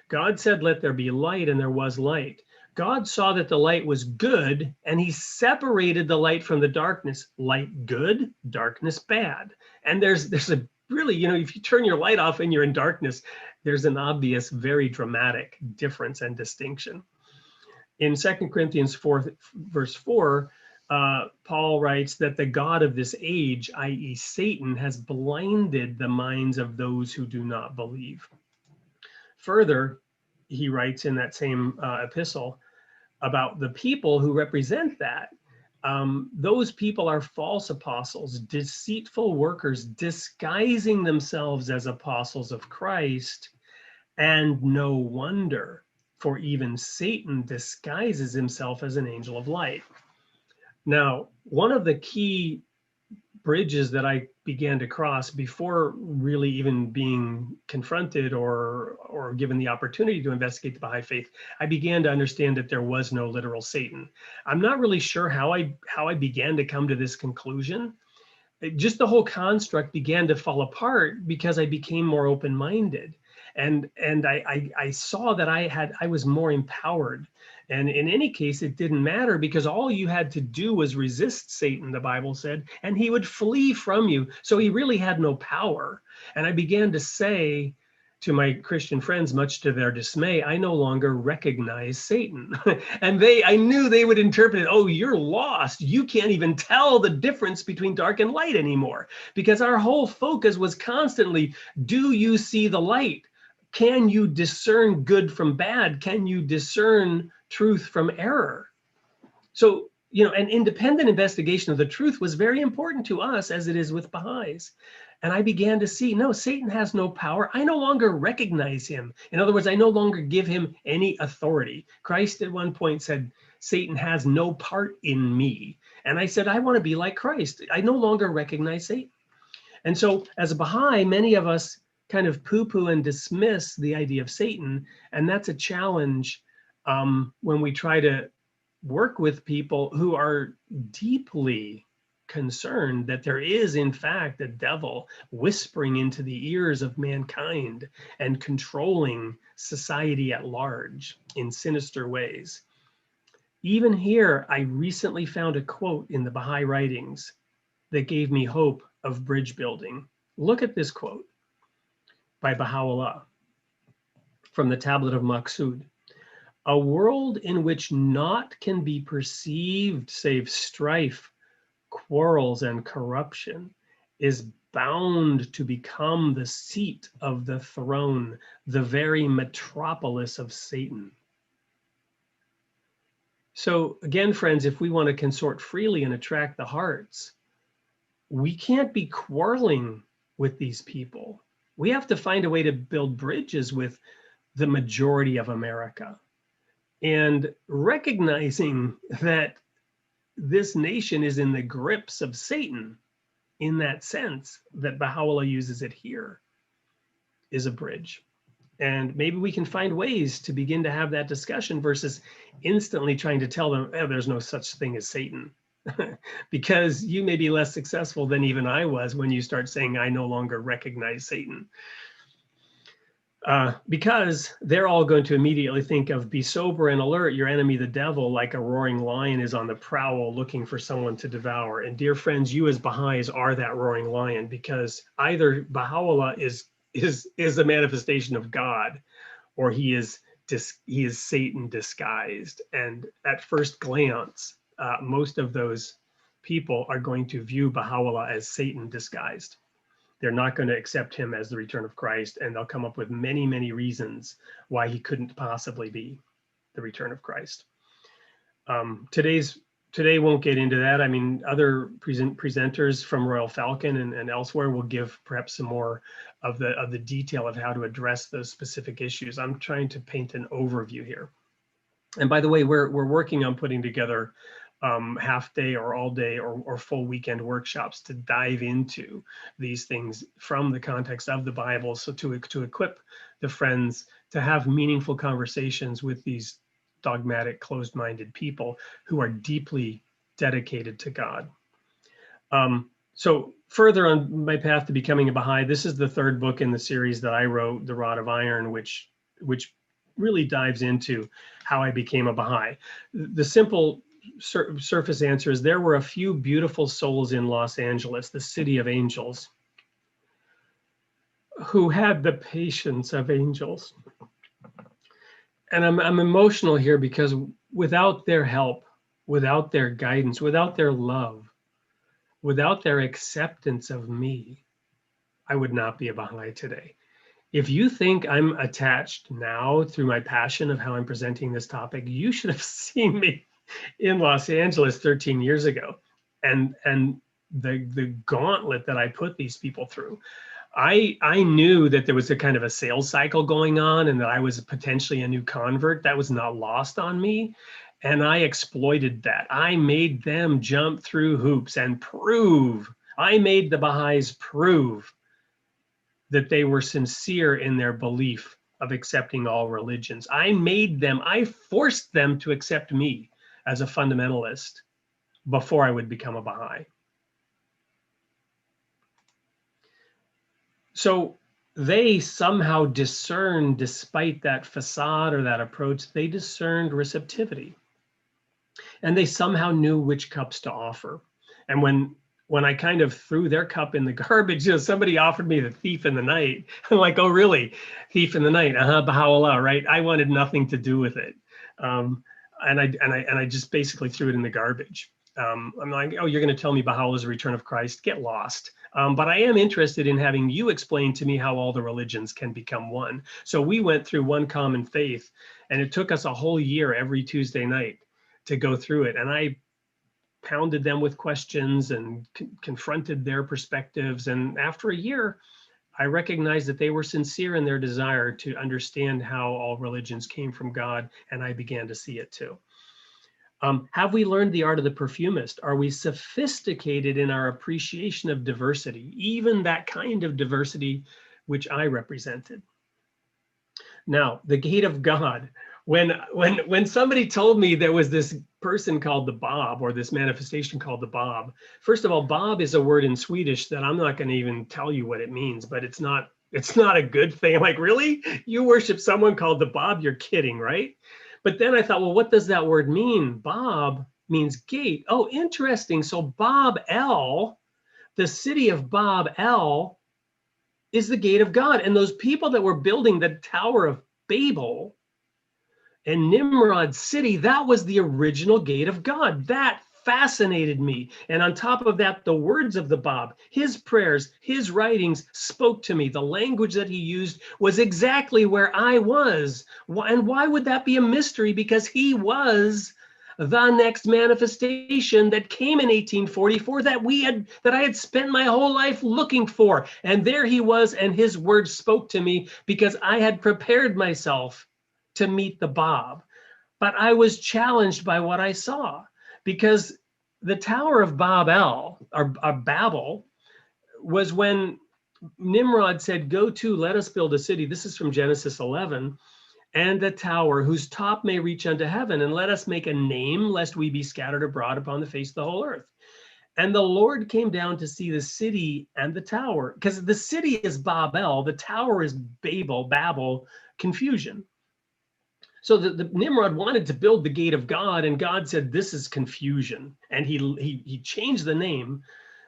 God said, let there be light, and there was light. God saw that the light was good, and he separated the light from the darkness. Light good, darkness bad. And there's a really, if you turn your light off and you're in darkness, there's an obvious, very dramatic difference and distinction. In 2 Corinthians 4, verse 4, Paul writes that the God of this age, i.e. Satan, has blinded the minds of those who do not believe. Further, he writes in that same epistle about the people who represent that. Those people are false apostles, deceitful workers, disguising themselves as apostles of Christ. And no wonder, for even Satan disguises himself as an angel of light. Now, one of the key bridges that I began to cross before really even being confronted or given the opportunity to investigate the Baha'i faith, I began to understand that there was no literal Satan. I'm not really sure how I began to come to this conclusion. Just the whole construct began to fall apart because I became more open-minded. And I saw that I was more empowered. And in any case, it didn't matter, because all you had to do was resist Satan, the Bible said, and he would flee from you. So he really had no power. And I began to say to my Christian friends, much to their dismay, I no longer recognize Satan. And I knew they would interpret it, oh, you're lost. You can't even tell the difference between dark and light anymore, because our whole focus was constantly, do you see the light? Can you discern good from bad? Can you discern truth from error? So, an independent investigation of the truth was very important to us, as it is with Baha'is. And I began to see, no, Satan has no power. I no longer recognize him. In other words, I no longer give him any authority. Christ at one point said, Satan has no part in me. And I said, I want to be like Christ. I no longer recognize Satan. And so as a Baha'i, many of us kind of poo-poo and dismiss the idea of Satan. And that's a challenge when we try to work with people who are deeply concerned that there is, in fact, a devil whispering into the ears of mankind and controlling society at large in sinister ways. Even here, I recently found a quote in the Baha'i writings that gave me hope of bridge building. Look at this quote by Baha'u'llah from the Tablet of Maqsud. A world in which naught can be perceived save strife, quarrels, and corruption is bound to become the seat of the throne, the very metropolis of Satan. So again, friends, if we want to consort freely and attract the hearts, we can't be quarreling with these people. We have to find a way to build bridges with the majority of America, and recognizing that this nation is in the grips of Satan in that sense that Baha'u'llah uses it here is a bridge. And maybe we can find ways to begin to have that discussion versus instantly trying to tell them, oh, there's no such thing as Satan. Because you may be less successful than even I was when you start saying, I no longer recognize Satan. Because they're all going to immediately think of, be sober and alert, your enemy, the devil, like a roaring lion is on the prowl looking for someone to devour. And dear friends, you as Baha'is are that roaring lion, because either Baha'u'llah is a manifestation of God, or he is Satan disguised. And at first glance, most of those people are going to view Baha'u'llah as Satan disguised. They're not going to accept him as the return of Christ, and they'll come up with many, many reasons why he couldn't possibly be the return of Christ. Today won't get into that. I mean, other presenters from Royal Falcon and elsewhere will give perhaps some more of the detail of how to address those specific issues. I'm trying to paint an overview here. And by the way, we're working on putting together half day or all day or full weekend workshops to dive into these things from the context of the Bible, so to equip the friends to have meaningful conversations with these dogmatic, closed-minded people who are deeply dedicated to God. So further on my path to becoming a Baha'i, this is the third book in the series that I wrote, The Rod of Iron, which really dives into how I became a Baha'i. The simple surface answer is there were a few beautiful souls in Los Angeles, the city of angels, who had the patience of angels. And I'm emotional here because without their help, without their guidance, without their love, without their acceptance of me, I would not be a Baha'i today. If you think I'm attached now through my passion of how I'm presenting this topic, you should have seen me in Los Angeles 13 years ago, and the gauntlet that I put these people through. I knew that there was a kind of a sales cycle going on and that I was potentially a new convert. That was not lost on me. And I exploited that. I made them jump through hoops and prove, I made the Baha'is prove that they were sincere in their belief of accepting all religions. I forced them to accept me as a fundamentalist before I would become a Baha'i. So they somehow discerned, despite that facade or that approach, they discerned receptivity. And they somehow knew which cups to offer. And when I kind of threw their cup in the garbage, somebody offered me the thief in the night. I'm like, oh, really? Thief in the night? Baha'u'llah, right? I wanted nothing to do with it. And I just basically threw it in the garbage. I'm like, oh, you're going to tell me Baha'u'llah is the return of Christ? Get lost. But I am interested in having you explain to me how all the religions can become one. So we went through one common faith, and it took us a whole year every Tuesday night to go through it. And I pounded them with questions and confronted their perspectives. And after a year, I recognized that they were sincere in their desire to understand how all religions came from God, and I began to see it too. Have we learned the art of the perfumist? Are we sophisticated in our appreciation of diversity, even that kind of diversity which I represented? Now, the gate of God. When somebody told me there was this person called the Bob, or this manifestation called the Bob, first of all, Bob is a word in Swedish that I'm not going to even tell you what it means, but it's not a good thing. Like, really? You worship someone called the Bob? You're kidding, right? But then I thought, well, what does that word mean? Bob means gate. Oh, interesting. So Bob L the city of Bab-el is the gate of God. And those people that were building the Tower of Babel and Nimrod's city, that was the original gate of God. That fascinated me. And on top of that, the words of the Bab, his prayers, his writings spoke to me. The language that he used was exactly where I was. And why would that be a mystery? Because he was the next manifestation that came in 1844 that I had spent my whole life looking for. And there he was, and his words spoke to me because I had prepared myself to meet the Bab. But I was challenged by what I saw, because the Tower of Babel was when Nimrod said, let us build a city. This is from Genesis 11. And a tower whose top may reach unto heaven, and let us make a name, lest we be scattered abroad upon the face of the whole earth. And the Lord came down to see the city and the tower, because the city is Babel, the tower is Babel, confusion. So the Nimrod wanted to build the gate of God, and God said, this is confusion. And he changed the name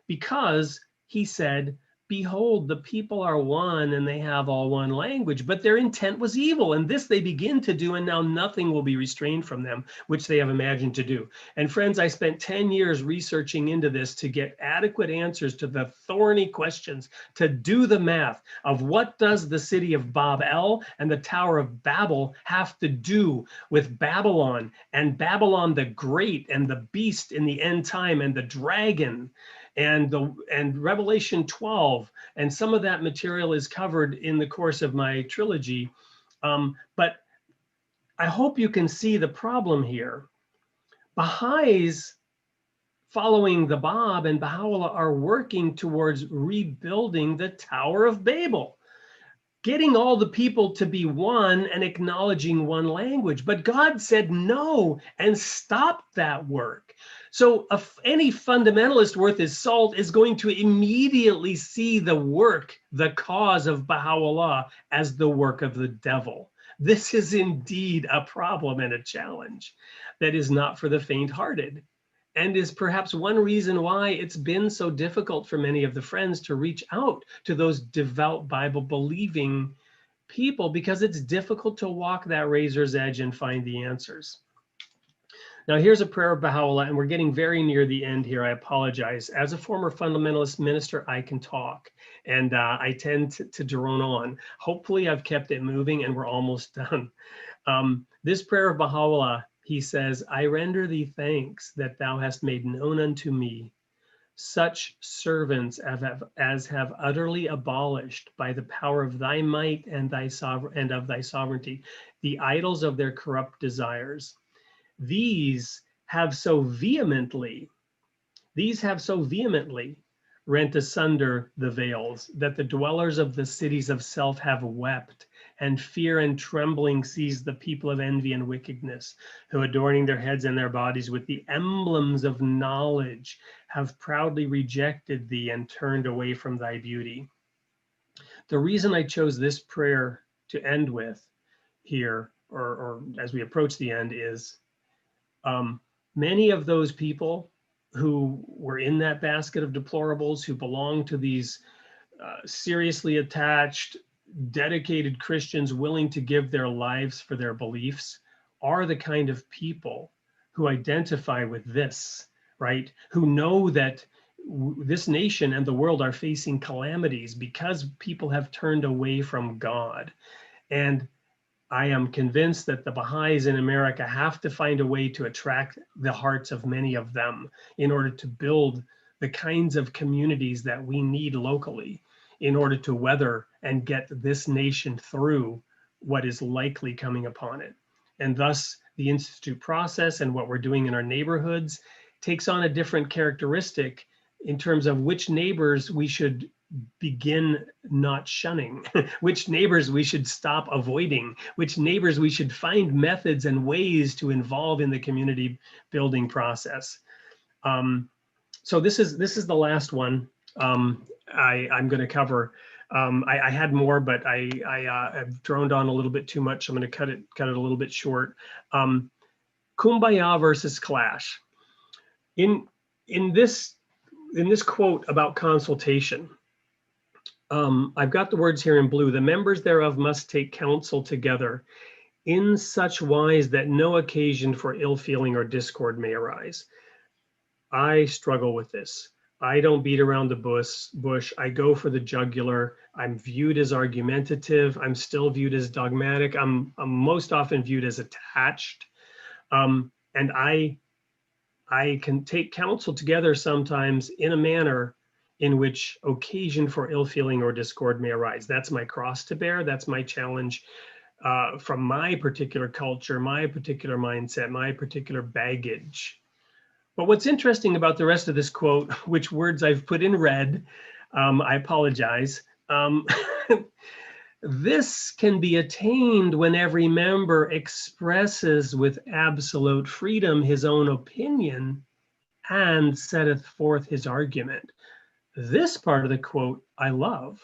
because he said, behold, the people are one and they have all one language, but their intent was evil. And this they begin to do, and now nothing will be restrained from them, which they have imagined to do. And friends, I spent 10 years researching into this to get adequate answers to the thorny questions, to do the math of what does the city of Bab-el and the Tower of Babel have to do with Babylon, and Babylon the Great, and the beast in the end time, and the dragon, and Revelation 12, and some of that material is covered in the course of my trilogy. But I hope you can see the problem here. Baha'is following the Bab and Baha'u'llah are working towards rebuilding the Tower of Babel, getting all the people to be one and acknowledging one language. But God said no and stopped that work. So any fundamentalist worth his salt is going to immediately see the work, the cause of Baha'u'llah, as the work of the devil. This is indeed a problem and a challenge that is not for the faint-hearted, and is perhaps one reason why it's been so difficult for many of the friends to reach out to those devout Bible-believing people, because it's difficult to walk that razor's edge and find the answers. Now, here's a prayer of Baha'u'llah, and we're getting very near the end here. I apologize. As a former fundamentalist minister, I can talk, and I tend to drone on. Hopefully, I've kept it moving, and we're almost done. This prayer of Baha'u'llah, he says, I render thee thanks that thou hast made known unto me such servants as have utterly abolished by the power of thy might and of thy sovereignty the idols of their corrupt desires. These have so vehemently rent asunder the veils, that the dwellers of the cities of self have wept, and fear and trembling seized the people of envy and wickedness, who, adorning their heads and their bodies with the emblems of knowledge, have proudly rejected thee and turned away from thy beauty. The reason I chose this prayer to end with here, or as we approach the end, is many of those people who were in that basket of deplorables, who belong to these seriously attached, dedicated Christians willing to give their lives for their beliefs, are the kind of people who identify with this, right? Who know that this nation and the world are facing calamities because people have turned away from God. And I am convinced that the Baha'is in America have to find a way to attract the hearts of many of them in order to build the kinds of communities that we need locally in order to weather and get this nation through what is likely coming upon it. And thus, the Institute process and what we're doing in our neighborhoods takes on a different characteristic in terms of which neighbors we should begin not shunning, which neighbors we should stop avoiding, which neighbors we should find methods and ways to involve in the community building process. So this is the last one I'm going to cover. I had more, but I've droned on a little bit too much. I'm going to cut it a little bit short. Kumbaya versus clash. In this in this quote about consultation, I've got the words here in blue. The members thereof must take counsel together in such wise that no occasion for ill feeling or discord may arise. I struggle with this. I don't beat around the bush. I go for the jugular. I'm viewed as argumentative. I'm still viewed as dogmatic. I'm most often viewed as attached. And I can take counsel together sometimes in a manner in which occasion for ill feeling or discord may arise. That's my cross to bear. That's my challenge from my particular culture, my particular mindset, my particular baggage. But what's interesting about the rest of this quote, which words I've put in red, I apologize. This can be attained when every member expresses with absolute freedom his own opinion and setteth forth his argument. This part of the quote I love.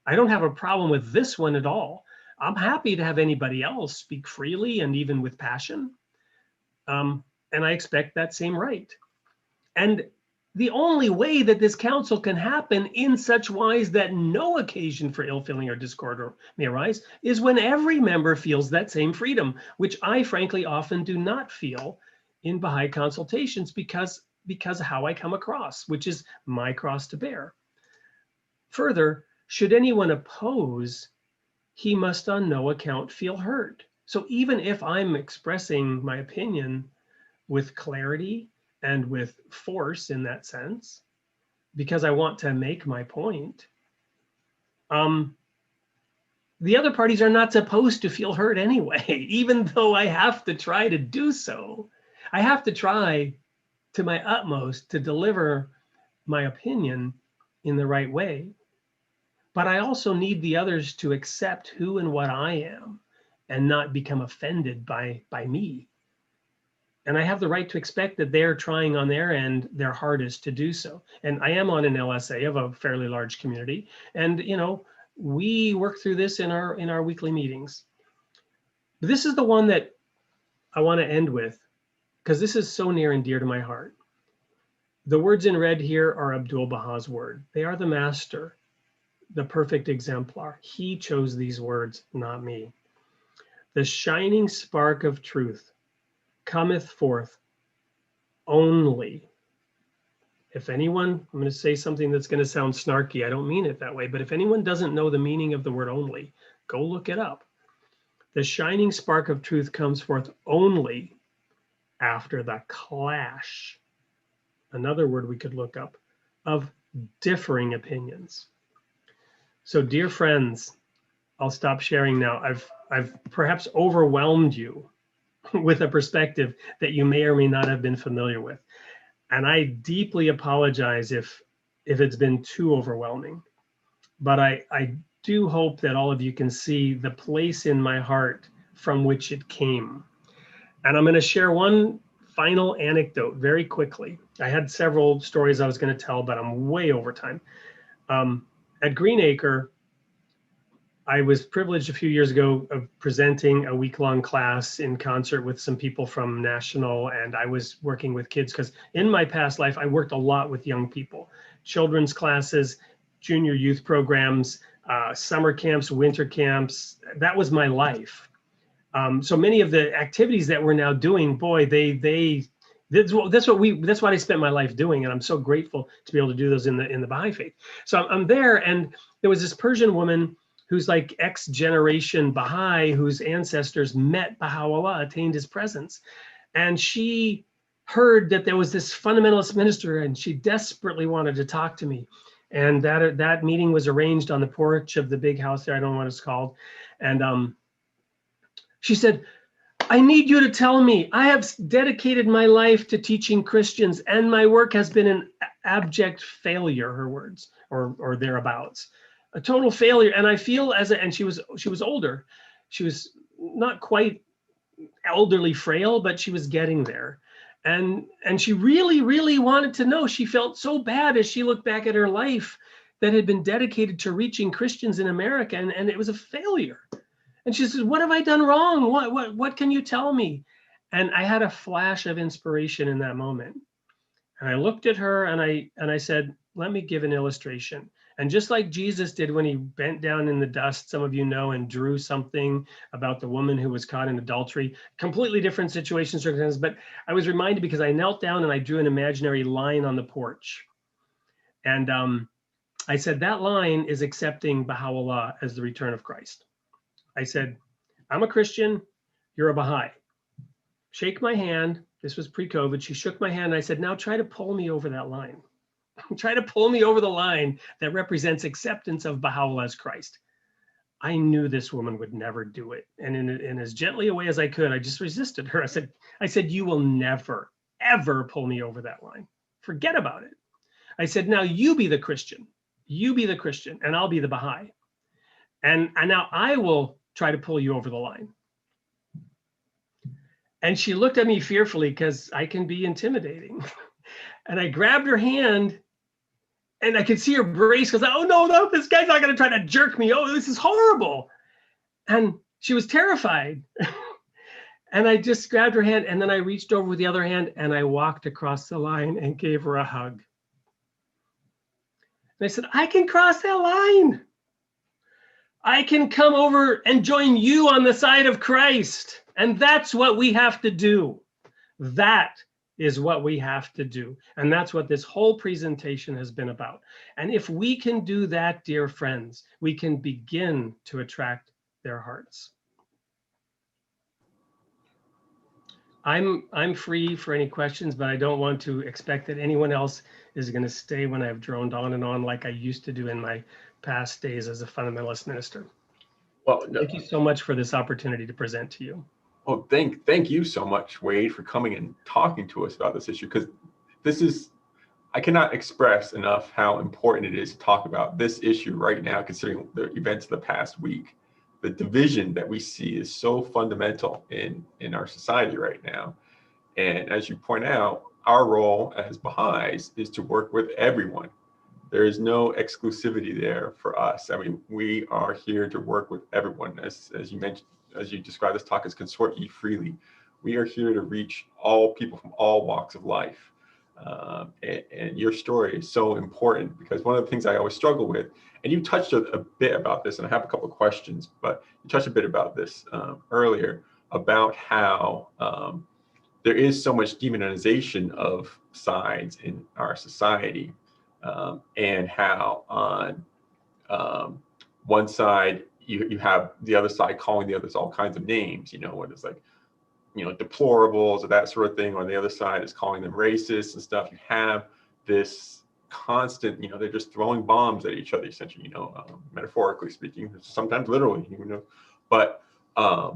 I don't have a problem with this one at all. I'm happy to have anybody else speak freely and even with passion. And I expect that same right. And the only way that this counsel can happen in such wise that no occasion for ill feeling or discord may arise is when every member feels that same freedom, which I frankly often do not feel in Baha'i consultations because of how I come across, which is my cross to bear. Further, should anyone oppose, he must on no account feel hurt. So even if I'm expressing my opinion with clarity and with force in that sense, because I want to make my point, the other parties are not supposed to feel hurt anyway, even though I have to try to do so. I have to try to my utmost to deliver my opinion in the right way. But I also need the others to accept who and what I am and not become offended by me. And I have the right to expect that they're trying on their end their hardest to do so. And I am on an LSA of a fairly large community. And, you know, we work through this in our weekly meetings. But this is the one that I want to end with, because this is so near and dear to my heart. The words in red here are Abdul Baha's word. They are the master, the perfect exemplar. He chose these words, not me. The shining spark of truth cometh forth only. If anyone, I'm going to say something that's going to sound snarky. I don't mean it that way, but if anyone doesn't know the meaning of the word only, go look it up. The shining spark of truth comes forth only after the clash, another word we could look up, of differing opinions. So dear friends, I'll stop sharing now. I've perhaps overwhelmed you with a perspective that you may or may not have been familiar with. And I deeply apologize if it's been too overwhelming. But I do hope that all of you can see the place in my heart from which it came. And I'm going to share one final anecdote very quickly. I had several stories I was going to tell, but I'm way over time. At Greenacre, I was privileged a few years ago of presenting a week-long class in concert with some people from National, and I was working with kids because in my past life, I worked a lot with young people, children's classes, junior youth programs, summer camps, winter camps. That was my life. So many of the activities that we're now doing, boy, that's what I spent my life doing, and I'm so grateful to be able to do those in the Baha'i faith. So I'm there, and there was this Persian woman who's like X-generation Baha'i, whose ancestors met Baha'u'llah, attained his presence. And she heard that there was this fundamentalist minister, and she desperately wanted to talk to me. And that meeting was arranged on the porch of the big house there. I don't know what it's called. And she said, I need you to tell me, I have dedicated my life to teaching Christians, and my work has been an abject failure, her words, or thereabouts. A total failure. And I feel and she was older. She was not quite elderly frail, but she was getting there. And she really, really wanted to know. She felt so bad as she looked back at her life that had been dedicated to reaching Christians in America, and it was a failure. And she says, what have I done wrong? What can you tell me? And I had a flash of inspiration in that moment. And I looked at her and I said, let me give an illustration. And just like Jesus did when he bent down in the dust, some of you know, and drew something about the woman who was caught in adultery, completely different situations, circumstances. But I was reminded because I knelt down and I drew an imaginary line on the porch. And I said, that line is accepting Baha'u'llah as the return of Christ. I said, I'm a Christian, you're a Baha'i. Shake my hand. This was pre-COVID. She shook my hand and I said, now try to pull me over that line. Try to pull me over the line that represents acceptance of Baha'u'llah as Christ. I knew this woman would never do it. And in as gently a way as I could, I just resisted her. I said, you will never, ever pull me over that line. Forget about it. I said, now you be the Christian. You be the Christian and I'll be the Baha'i. And now I will try to pull you over the line. And she looked at me fearfully because I can be intimidating. And I grabbed her hand and I could see her brace because, oh no, this guy's not going to try to jerk me. Oh, this is horrible. And she was terrified. And I just grabbed her hand and then I reached over with the other hand and I walked across the line and gave her a hug. And I said, I can cross that line. I can come over and join you on the side of Christ. And that's what we have to do. That is what we have to do. And that's what this whole presentation has been about. And if we can do that, dear friends, we can begin to attract their hearts. I'm free for any questions, but I don't want to expect that anyone else is going to stay when I've droned on and on like I used to do in my past days as a fundamentalist minister. Well, thank you so much for this opportunity to present to you. Well, thank you so much, Wade, for coming and talking to us about this issue, because I cannot express enough how important it is to talk about this issue right now, considering the events of the past week. The division that we see is so fundamental in our society right now. And as you point out, our role as Baha'is is to work with everyone. There is no exclusivity there for us. I mean, we are here to work with everyone. As you mentioned, as you described this talk as Consort, Eat Freely. We are here to reach all people from all walks of life. And your story is so important because one of the things I always struggle with, and you touched a bit about this, and I have a couple of questions, but you touched a bit about this earlier, about how there is so much demonization of sides in our society, and how on one side, you have the other side calling the others all kinds of names, what is like, deplorables or that sort of thing, or the other side is calling them racist and stuff. You have this constant, they're just throwing bombs at each other, essentially, metaphorically speaking, sometimes literally, But I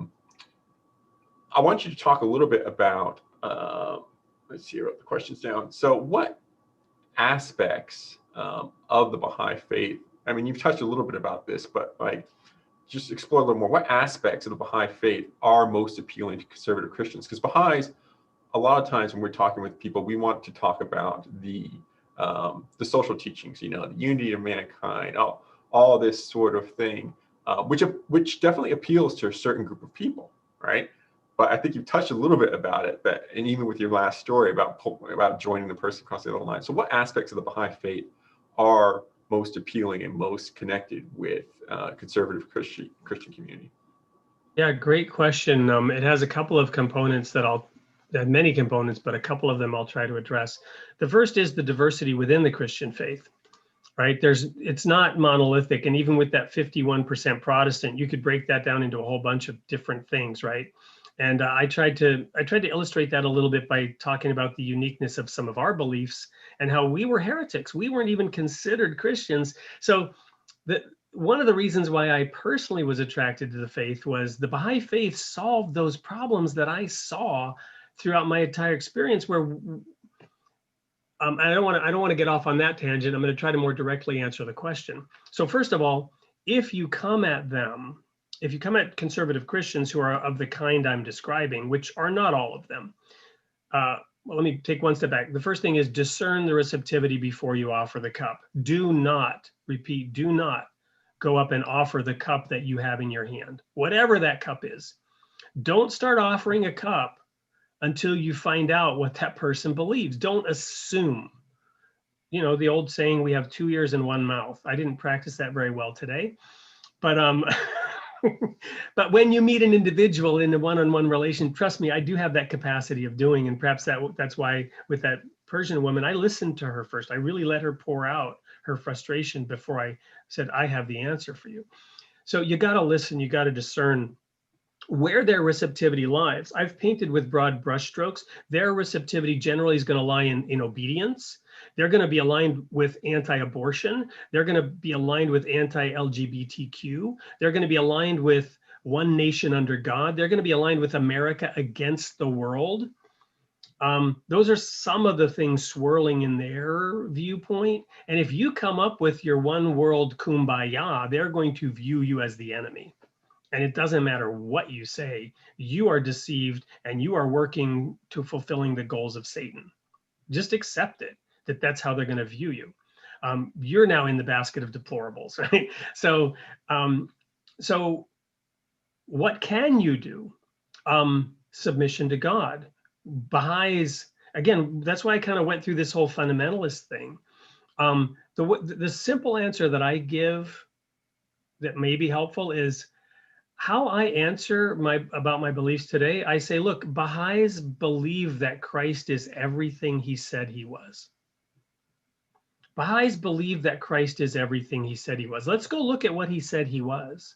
want you to talk a little bit about, let's see, I wrote the questions down. So what aspects of the Baha'i faith, I mean, you've touched a little bit about this, but just explore a little more. What aspects of the Baha'i faith are most appealing to conservative Christians? Because Baha'is, a lot of times when we're talking with people, we want to talk about the social teachings, the unity of mankind, all this sort of thing, which definitely appeals to a certain group of people, right? But I think you've touched a little bit about it, and even with your last story about joining the person across the other line. So what aspects of the Baha'i faith are most appealing and most connected with conservative Christian community? Yeah, great question. It has a couple of components many components, but a couple of them I'll try to address. The first is the diversity within the Christian faith, right? It's not monolithic, and even with that 51% Protestant, you could break that down into a whole bunch of different things, right? And I tried to illustrate that a little bit by talking about the uniqueness of some of our beliefs and how we were heretics. We weren't even considered Christians. So one of the reasons why I personally was attracted to the faith was the Baha'i faith solved those problems that I saw throughout my entire experience. Where I don't want to get off on that tangent. I'm going to try to more directly answer the question. So first of all, if you come at conservative Christians who are of the kind I'm describing, which are not all of them, well, let me take one step back. The first thing is discern the receptivity before you offer the cup. Do not go up and offer the cup that you have in your hand, whatever that cup is. Don't start offering a cup until you find out what that person believes. Don't assume. You know, the old saying, we have 2 ears and 1 mouth. I didn't practice that very well today, but but when you meet an individual in a one-on-one relation, trust me, I do have that capacity of doing, and perhaps that's why with that Persian woman, I listened to her first. I really let her pour out her frustration before I said, I have the answer for you. So you got to listen, you got to discern where their receptivity lies. I've painted with broad brushstrokes. Their receptivity generally is going to lie in obedience. They're going to be aligned with anti-abortion. They're going to be aligned with anti-LGBTQ. They're going to be aligned with one nation under God. They're going to be aligned with America against the world. Those are some of the things swirling in their viewpoint. And if you come up with your one world kumbaya, they're going to view you as the enemy. And it doesn't matter what you say, you are deceived and you are working to fulfilling the goals of Satan. Just accept it, that's how they're going to view you. You're now in the basket of deplorables, right? So what can you do? Submission to God. Baha'is, again, that's why I kind of went through this whole fundamentalist thing. The simple answer that I give that may be helpful is how I answer about my beliefs today. I say, look, Baha'is believe that Christ is everything he said he was. Baha'is believe that Christ is everything he said he was. Let's go look at what he said he was.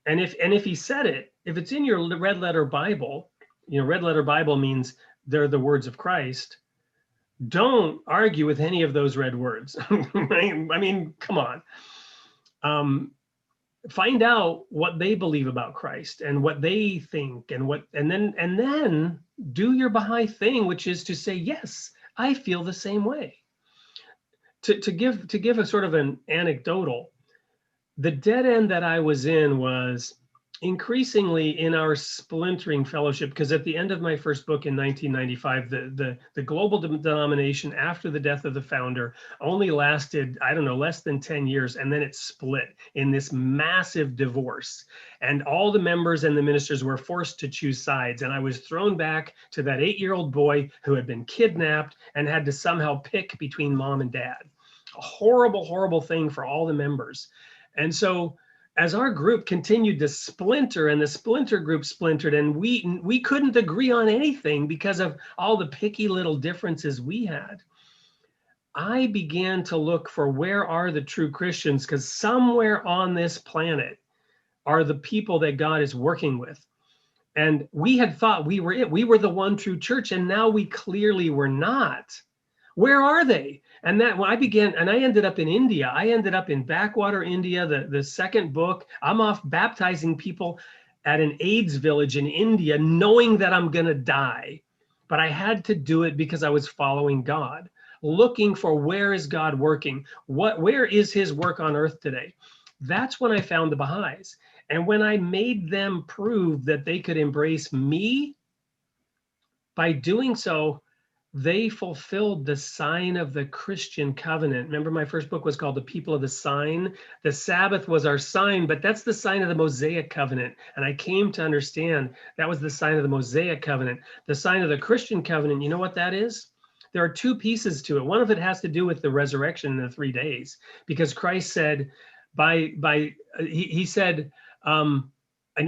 And if he said it, if it's in your red letter Bible, you know, red letter Bible means they're the words of Christ. Don't argue with any of those red words. I mean, come on. Find out what they believe about Christ and what they think, and then do your Baha'i thing, which is to say, yes, I feel the same way. To give a sort of an anecdotal, the dead end that I was in was increasingly in our splintering fellowship, because at the end of my first book in 1995, the global denomination after the death of the founder only lasted, I don't know, less than 10 years, and then it split in this massive divorce. And all the members and the ministers were forced to choose sides, and I was thrown back to that 8-year-old boy who had been kidnapped and had to somehow pick between mom and dad. A horrible, horrible thing for all the members. And so as our group continued to splinter and the splinter group splintered, and we couldn't agree on anything because of all the picky little differences we had, I began to look for where are the true Christians, because somewhere on this planet are the people that God is working with. And we had thought we were it. We were the one true church, and now we clearly were not. Where are they? And that when I began, and I ended up in India. I ended up in backwater India, the second book. I'm off baptizing people at an AIDS village in India, knowing that I'm going to die. But I had to do it because I was following God, looking for where is God working? Where is his work on earth today? That's when I found the Baha'is. And when I made them prove that they could embrace me, by doing so, they fulfilled the sign of the Christian covenant. Remember, my first book was called The People of the Sign. The Sabbath was our sign, but that's the sign of the Mosaic covenant. And I came to understand that was the sign of the Mosaic covenant. The sign of the Christian covenant, you know what that is? There are two pieces to it. One of it has to do with the resurrection in the 3 days, because Christ said, he said, an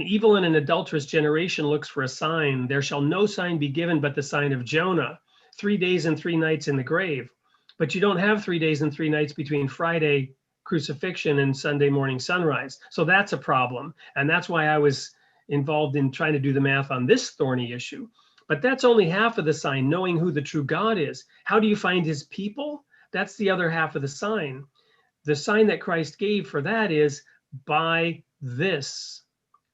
evil and an adulterous generation looks for a sign. There shall no sign be given but the sign of Jonah. 3 days and 3 nights in the grave. But you don't have 3 days and 3 nights between Friday crucifixion and Sunday morning sunrise. So that's a problem. And that's why I was involved in trying to do the math on this thorny issue. But that's only half of the sign, knowing who the true God is. How do you find his people? That's the other half of the sign. The sign that Christ gave for that is, by this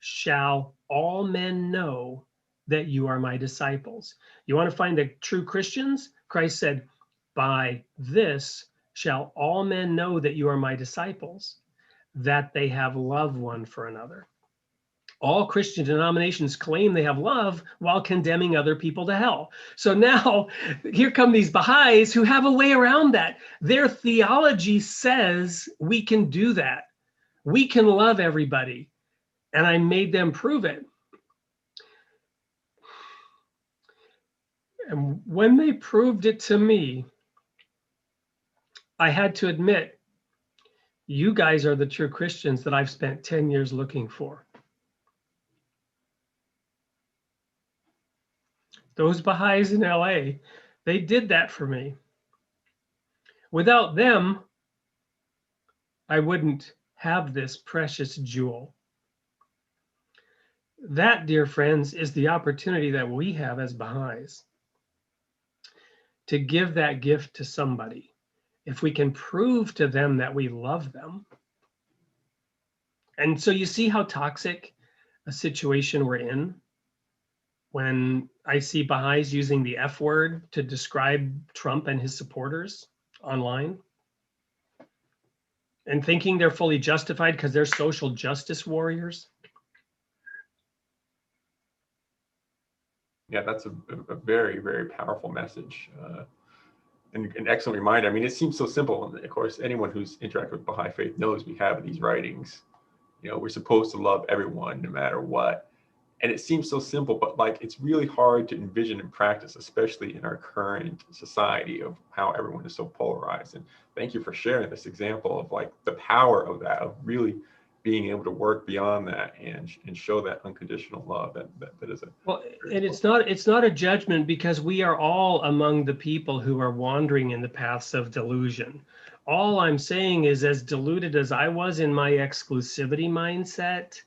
shall all men know that you are my disciples. You want to find the true Christians? Christ said, by this shall all men know that you are my disciples, that they have love one for another. All Christian denominations claim they have love while condemning other people to hell. So now here come these Baha'is who have a way around that. Their theology says we can do that. We can love everybody. And I made them prove it. And when they proved it to me, I had to admit, you guys are the true Christians that I've spent 10 years looking for. Those Baha'is in LA, they did that for me. Without them, I wouldn't have this precious jewel. That, dear friends, is the opportunity that we have as Baha'is to give that gift to somebody. If we can prove to them that we love them. And so you see how toxic a situation we're in when I see Baha'is using the F word to describe Trump and his supporters online and thinking they're fully justified because they're social justice warriors. Yeah, that's a very, very powerful message. And an excellent reminder. I mean, it seems so simple. And of course, anyone who's interacted with Baha'i faith knows we have these writings. You know, we're supposed to love everyone no matter what. And it seems so simple, but like it's really hard to envision and practice, especially in our current society of how everyone is so polarized. And thank you for sharing this example of like the power of that, of really being able to work beyond that and show that unconditional love that is a well, and it's not a judgment, because we are all among the people who are wandering in the paths of delusion. All I'm saying is, as deluded as I was in my exclusivity mindset,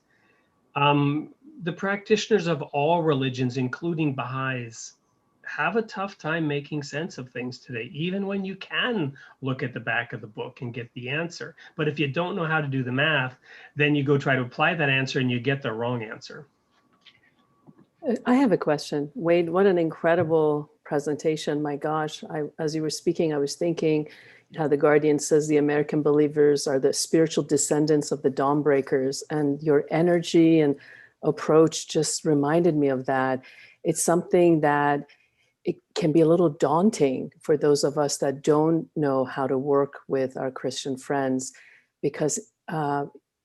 the practitioners of all religions, including Baha'is, have a tough time making sense of things today, even when you can look at the back of the book and get the answer. But if you don't know how to do the math, then you go try to apply that answer and you get the wrong answer. I have a question. Wade, what an incredible presentation. My gosh, as you were speaking, I was thinking how the Guardian says the American believers are the spiritual descendants of the dawn breakers, and your energy and approach just reminded me of that. It's something that it can be a little daunting for those of us that don't know how to work with our Christian friends, because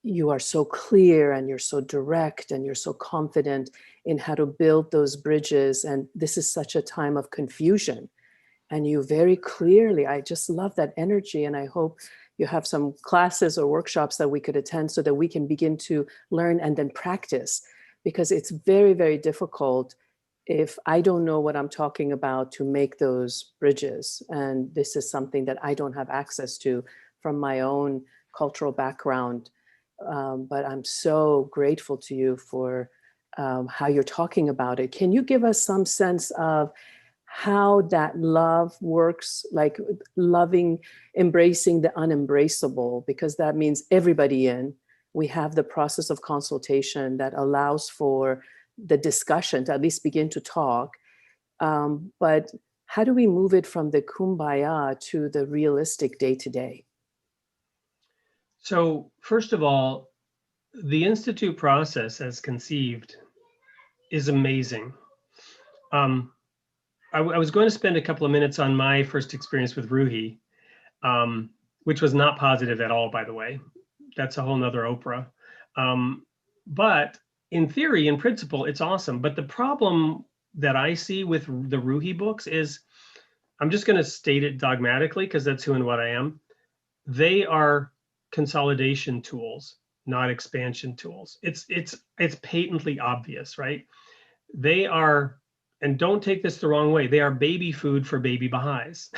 you are so clear and you're so direct and you're so confident in how to build those bridges. And this is such a time of confusion. And you very clearly, I just love that energy. And I hope you have some classes or workshops that we could attend so that we can begin to learn and then practice, because it's very, very difficult if I don't know what I'm talking about to make those bridges. And this is something that I don't have access to from my own cultural background. But I'm so grateful to you for how you're talking about it. Can you give us some sense of how that love works, like loving, embracing the unembraceable, because that means everybody in. We have the process of consultation that allows for the discussion to at least begin to talk. But how do we move it from the kumbaya to the realistic day-to-day? So first of all, the Institute process as conceived is amazing. I was going to spend a couple of minutes on my first experience with Ruhi, which was not positive at all, by the way. That's a whole nother Oprah. But in theory, in principle, it's awesome. But the problem that I see with the Ruhi books is, I'm just going to state it dogmatically because that's who and what I am. They are consolidation tools, not expansion tools. It's patently obvious, right? They are, and don't take this the wrong way, they are baby food for baby Baha'is.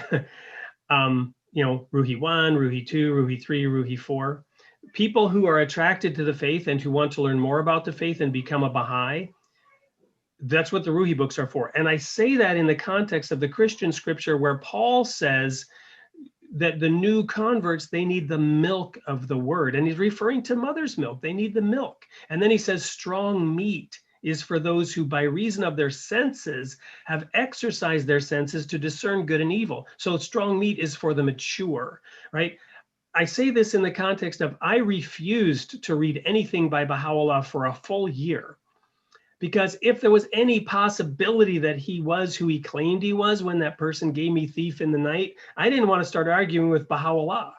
You know, Ruhi 1, Ruhi 2, Ruhi 3, Ruhi 4. People who are attracted to the faith and who want to learn more about the faith and become a Baha'i, that's what the Ruhi books are for. And I say that in the context of the Christian scripture where Paul says that the new converts, they need the milk of the word. And he's referring to mother's milk. They need the milk. And then he says strong meat is for those who by reason of their senses have exercised their senses to discern good and evil. So strong meat is for the mature, right? I say this in the context of I refused to read anything by Baha'u'llah for a full year, because if there was any possibility that he was who he claimed he was when that person gave me Thief in the Night, I didn't want to start arguing with Baha'u'llah.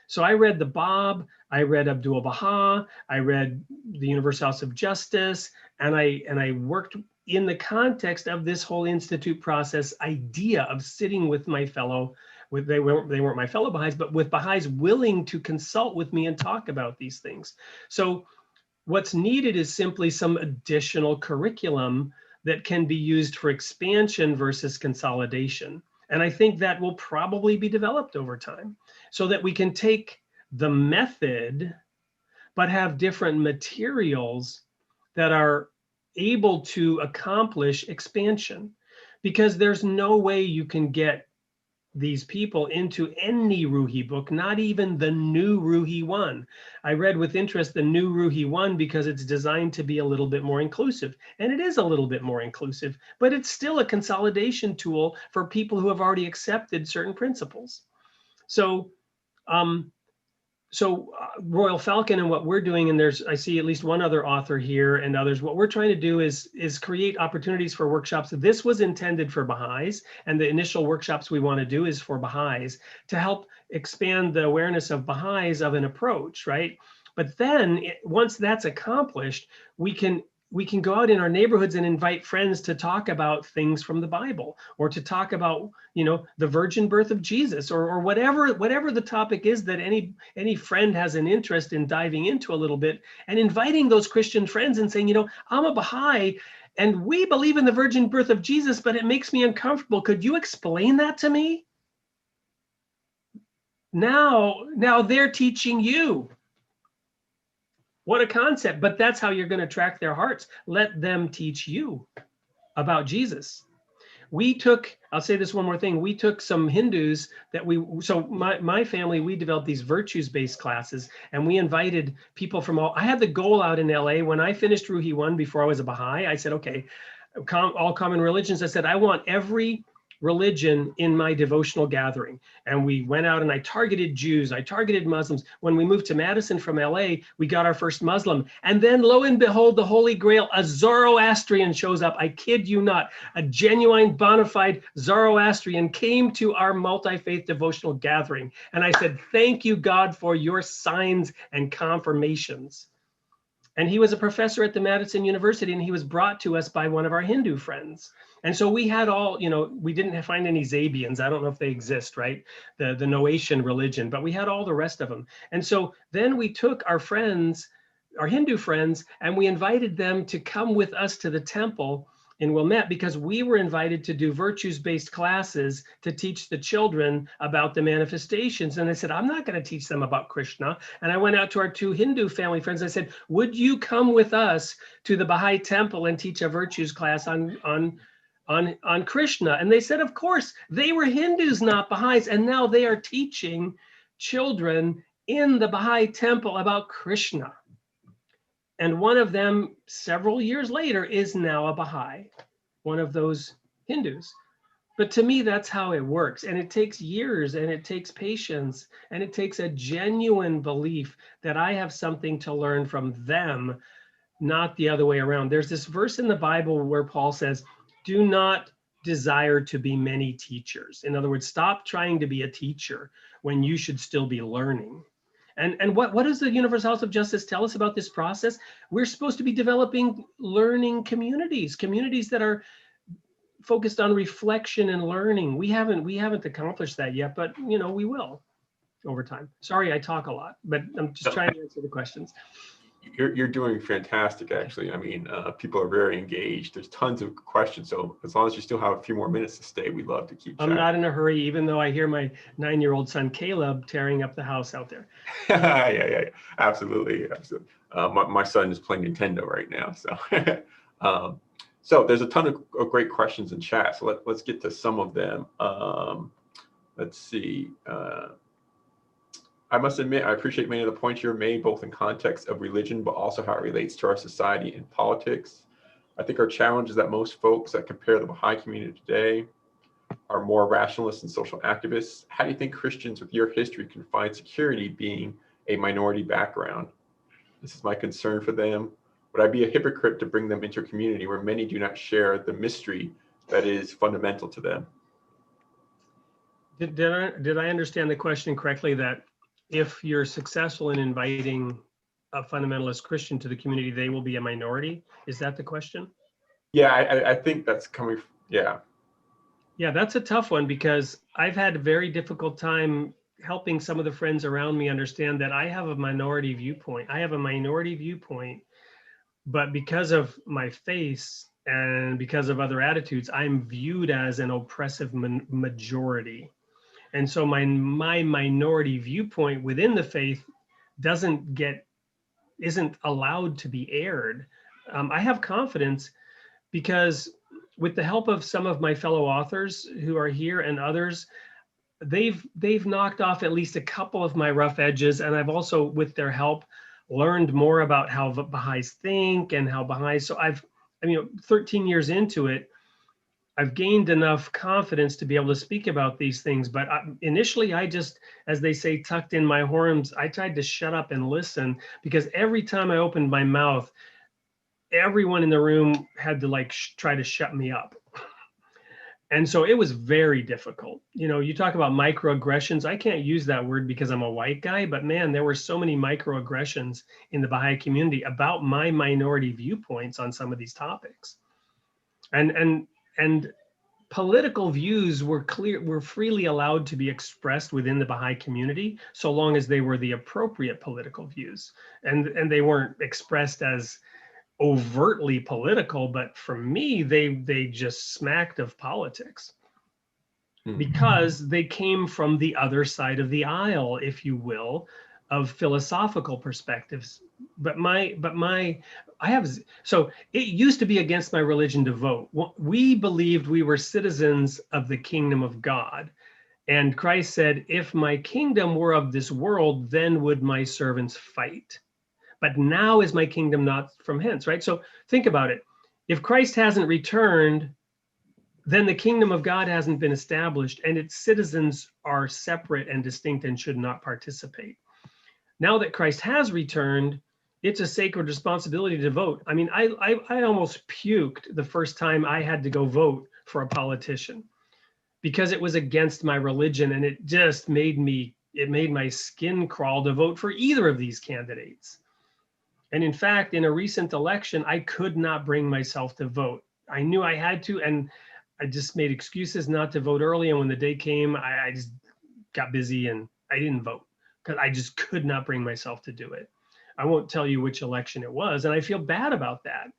So I read the Bab, I read Abdul Baha, I read the Universal House of Justice, and I worked in the context of this whole institute process idea of sitting with my fellow, they weren't my fellow Baha'is, but with Baha'is willing to consult with me and talk about these things. So what's needed is simply some additional curriculum that can be used for expansion versus consolidation. And I think that will probably be developed over time so that we can take the method, but have different materials that are able to accomplish expansion. Because there's no way you can get these people into any Ruhi book, not even the new Ruhi one. I read with interest the new Ruhi one because it's designed to be a little bit more inclusive. And it is a little bit more inclusive, but it's still a consolidation tool for people who have already accepted certain principles. So, Royal Falcon and what we're doing, and I see at least one other author here and others, what we're trying to do is create opportunities for workshops. This was intended for Baha'is, and the initial workshops we want to do is for Baha'is to help expand the awareness of Baha'is of an approach, right? But then once that's accomplished, we can go out in our neighborhoods and invite friends to talk about things from the Bible, or to talk about, the virgin birth of Jesus, or whatever the topic is that any friend has an interest in diving into a little bit, and inviting those Christian friends and saying, I'm a Baha'i and we believe in the virgin birth of Jesus, but it makes me uncomfortable. Could you explain that to me? Now they're teaching you. What a concept, but that's how you're going to attract their hearts. Let them teach you about Jesus. I'll say this one more thing. We took some Hindus my family, we developed these virtues-based classes, and we invited people from I had the goal out in LA when I finished Ruhi 1 before I was a Baha'i. I said, okay, all common religions. I said, I want every religion in my devotional gathering. And we went out and I targeted Jews, I targeted Muslims. When we moved to Madison from LA, we got our first Muslim. And then lo and behold, the Holy Grail, a Zoroastrian shows up. I kid you not, a genuine bona fide Zoroastrian came to our multi-faith devotional gathering. And I said, thank you, God, for your signs and confirmations. And he was a professor at the Madison University, and he was brought to us by one of our Hindu friends. And so we had all, we didn't find any Zabians. I don't know if they exist, right? The Noatian religion, but we had all the rest of them. And so then we took our friends, our Hindu friends, and we invited them to come with us to the temple in Wilmette, because we were invited to do virtues-based classes to teach the children about the manifestations. And I said, I'm not going to teach them about Krishna. And I went out to our 2 Hindu family friends. I said, would you come with us to the Baha'i temple and teach a virtues class on Krishna? And they said, of course. They were Hindus, not Baha'is. And now they are teaching children in the Baha'i temple about Krishna. And one of them, several years later, is now a Baha'i, one of those Hindus. But to me, that's how it works. And it takes years, and it takes patience, and it takes a genuine belief that I have something to learn from them, not the other way around. There's this verse in the Bible where Paul says, do not desire to be many teachers. In other words, stop trying to be a teacher when you should still be learning. And what does the Universal House of Justice tell us about this process? We're supposed to be developing learning communities that are focused on reflection and learning. We haven't accomplished that yet, but we will over time. Sorry, I talk a lot, but I'm just trying to answer the questions. You're doing fantastic, actually. I mean, people are very engaged. There's tons of questions. So as long as you still have a few more minutes to stay, we'd love to keep chatting. I'm not in a hurry, even though I hear my 9-year-old son, Caleb, tearing up the house out there. Yeah. Absolutely. My son is playing Nintendo right now. So, so there's a ton of great questions in chat. So let's get to some of them. Let's see. I must admit, I appreciate many of the points you've made, both in context of religion, but also how it relates to our society and politics. I think our challenge is that most folks that compare the Baha'i community today are more rationalists and social activists. How do you think Christians with your history can find security being a minority background? This is my concern for them. Would I be a hypocrite to bring them into a community where many do not share the mystery that is fundamental to them? Did I understand the question correctly, that if you're successful in inviting a fundamentalist Christian to the community, they will be a minority? Is that the question? Yeah, I think that's coming. Yeah. Yeah, that's a tough one because I've had a very difficult time helping some of the friends around me understand that I have a minority viewpoint. I have a minority viewpoint, but because of my face and because of other attitudes, I'm viewed as an oppressive majority. And so my minority viewpoint within the faith isn't allowed to be aired. I have confidence because with the help of some of my fellow authors who are here and others, they've knocked off at least a couple of my rough edges, and I've also, with their help, learned more about how Baha'is think and how Baha'is. So 13 years into it, I've gained enough confidence to be able to speak about these things. But initially, I just, as they say, tucked in my horns. I tried to shut up and listen because every time I opened my mouth, everyone in the room had to like try to shut me up. And so it was very difficult. You talk about microaggressions. I can't use that word because I'm a white guy, but man, there were so many microaggressions in the Baha'i community about my minority viewpoints on some of these topics. And political views were freely allowed to be expressed within the Baha'i community, so long as they were the appropriate political views. And they weren't expressed as overtly political, but for me, they just smacked of politics because they came from the other side of the aisle, if you will, of philosophical perspectives. So it used to be against my religion to vote. We believed we were citizens of the kingdom of God. And Christ said, if my kingdom were of this world, then would my servants fight. But now is my kingdom not from hence, right? So think about it. If Christ hasn't returned, then the kingdom of God hasn't been established and its citizens are separate and distinct and should not participate. Now that Christ has returned, it's a sacred responsibility to vote. I mean, I almost puked the first time I had to go vote for a politician because it was against my religion, and it just made my skin crawl to vote for either of these candidates. And in fact, in a recent election, I could not bring myself to vote. I knew I had to, and I just made excuses not to vote early. And when the day came, I just got busy and I didn't vote because I just could not bring myself to do it. I won't tell you which election it was, and I feel bad about that.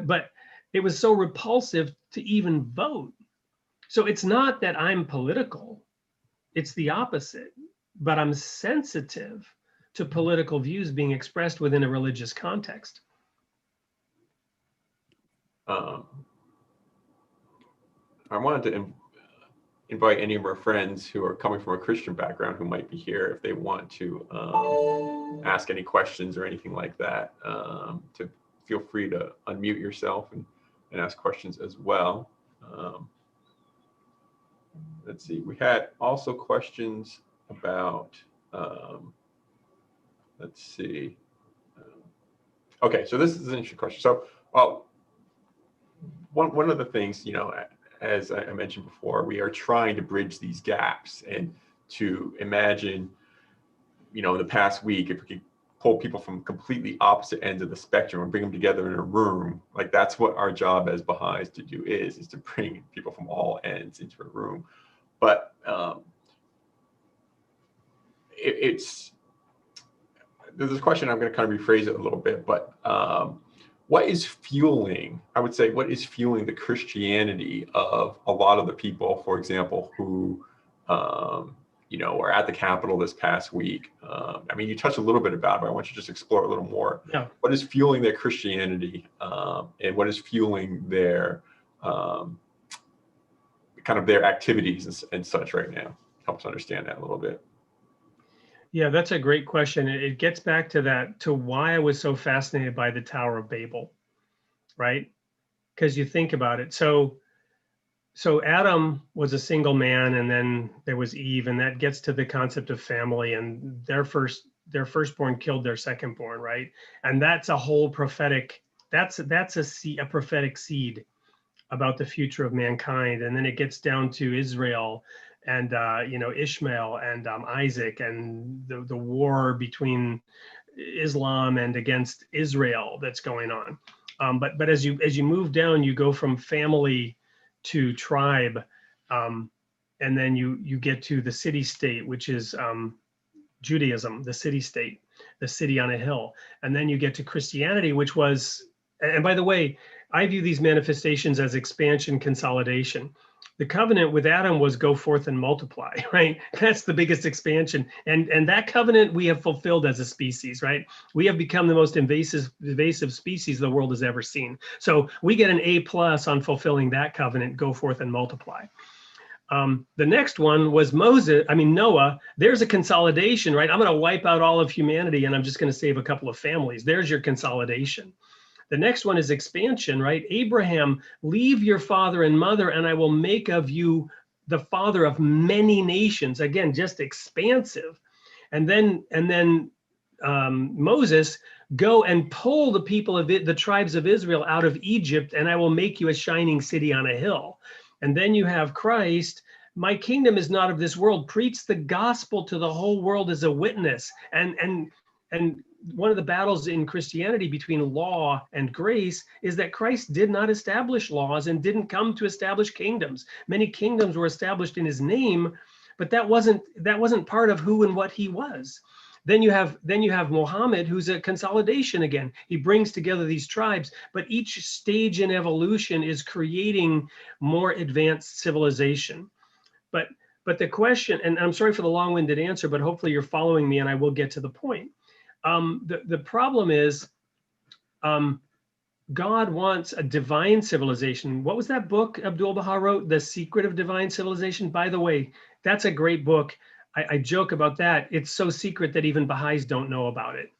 But it was so repulsive to even vote. So it's not that I'm political, it's the opposite, but I'm sensitive to political views being expressed within a religious context. I wanted to invite any of our friends who are coming from a Christian background who might be here, if they want to ask any questions or anything like that, to feel free to unmute yourself and ask questions as well. Let's see, we had also questions about, let's see. Okay, so this is an interesting question. So one of the things, as I mentioned before, we are trying to bridge these gaps and to imagine, in the past week, if we could pull people from completely opposite ends of the spectrum and bring them together in a room, like that's what our job as Baha'is to do is to bring people from all ends into a room. But there's this question, I'm going to kind of rephrase it a little bit, but what is fueling the Christianity of a lot of the people, for example, who, were at the Capitol this past week? I mean, you touched a little bit about it, but I want you to just explore a little more. Yeah. What is fueling their Christianity, and what is fueling their kind of their activities and such right now? Help us understand that a little bit. Yeah, that's a great question. It gets back to why I was so fascinated by the Tower of Babel, right? Because you think about it. So Adam was a single man, and then there was Eve, and that gets to the concept of family, and their firstborn killed their secondborn, right? And that's a whole prophetic, that's a prophetic seed about the future of mankind. And then it gets down to Israel and Ishmael and Isaac and the war between Islam and against Israel that's going on. But as you move down, you go from family to tribe, and then you get to the city state, which is Judaism, the city state, the city on a hill. And then you get to Christianity, which was, and by the way, I view these manifestations as expansion, consolidation. The covenant with Adam was go forth and multiply, right? That's the biggest expansion. And that covenant we have fulfilled as a species, right? We have become the most invasive species the world has ever seen. So we get an A+ on fulfilling that covenant, go forth and multiply. The next one was Noah. There's a consolidation, right? I'm going to wipe out all of humanity and I'm just going to save a couple of families. There's your consolidation. The next one is expansion, right? Abraham, leave your father and mother and I will make of you the father of many nations. Again, just expansive. And then Moses, go and pull the people of the tribes of Israel out of Egypt and I will make you a shining city on a hill. And then you have Christ, my kingdom is not of this world. Preach the gospel to the whole world as a witness. And one of the battles in Christianity between law and grace is that Christ did not establish laws and didn't come to establish kingdoms. Many kingdoms were established in his name, but that wasn't part of who and what he was. Then you have Muhammad, who's a consolidation again. He brings together these tribes, but each stage in evolution is creating more advanced civilization. But the question, and I'm sorry for the long-winded answer, but hopefully you're following me and I will get to the point. The problem is God wants a divine civilization. What was that book Abdu'l-Baha wrote, The Secret of Divine Civilization? By the way, that's a great book. I joke about that. It's so secret that even Baha'is don't know about it.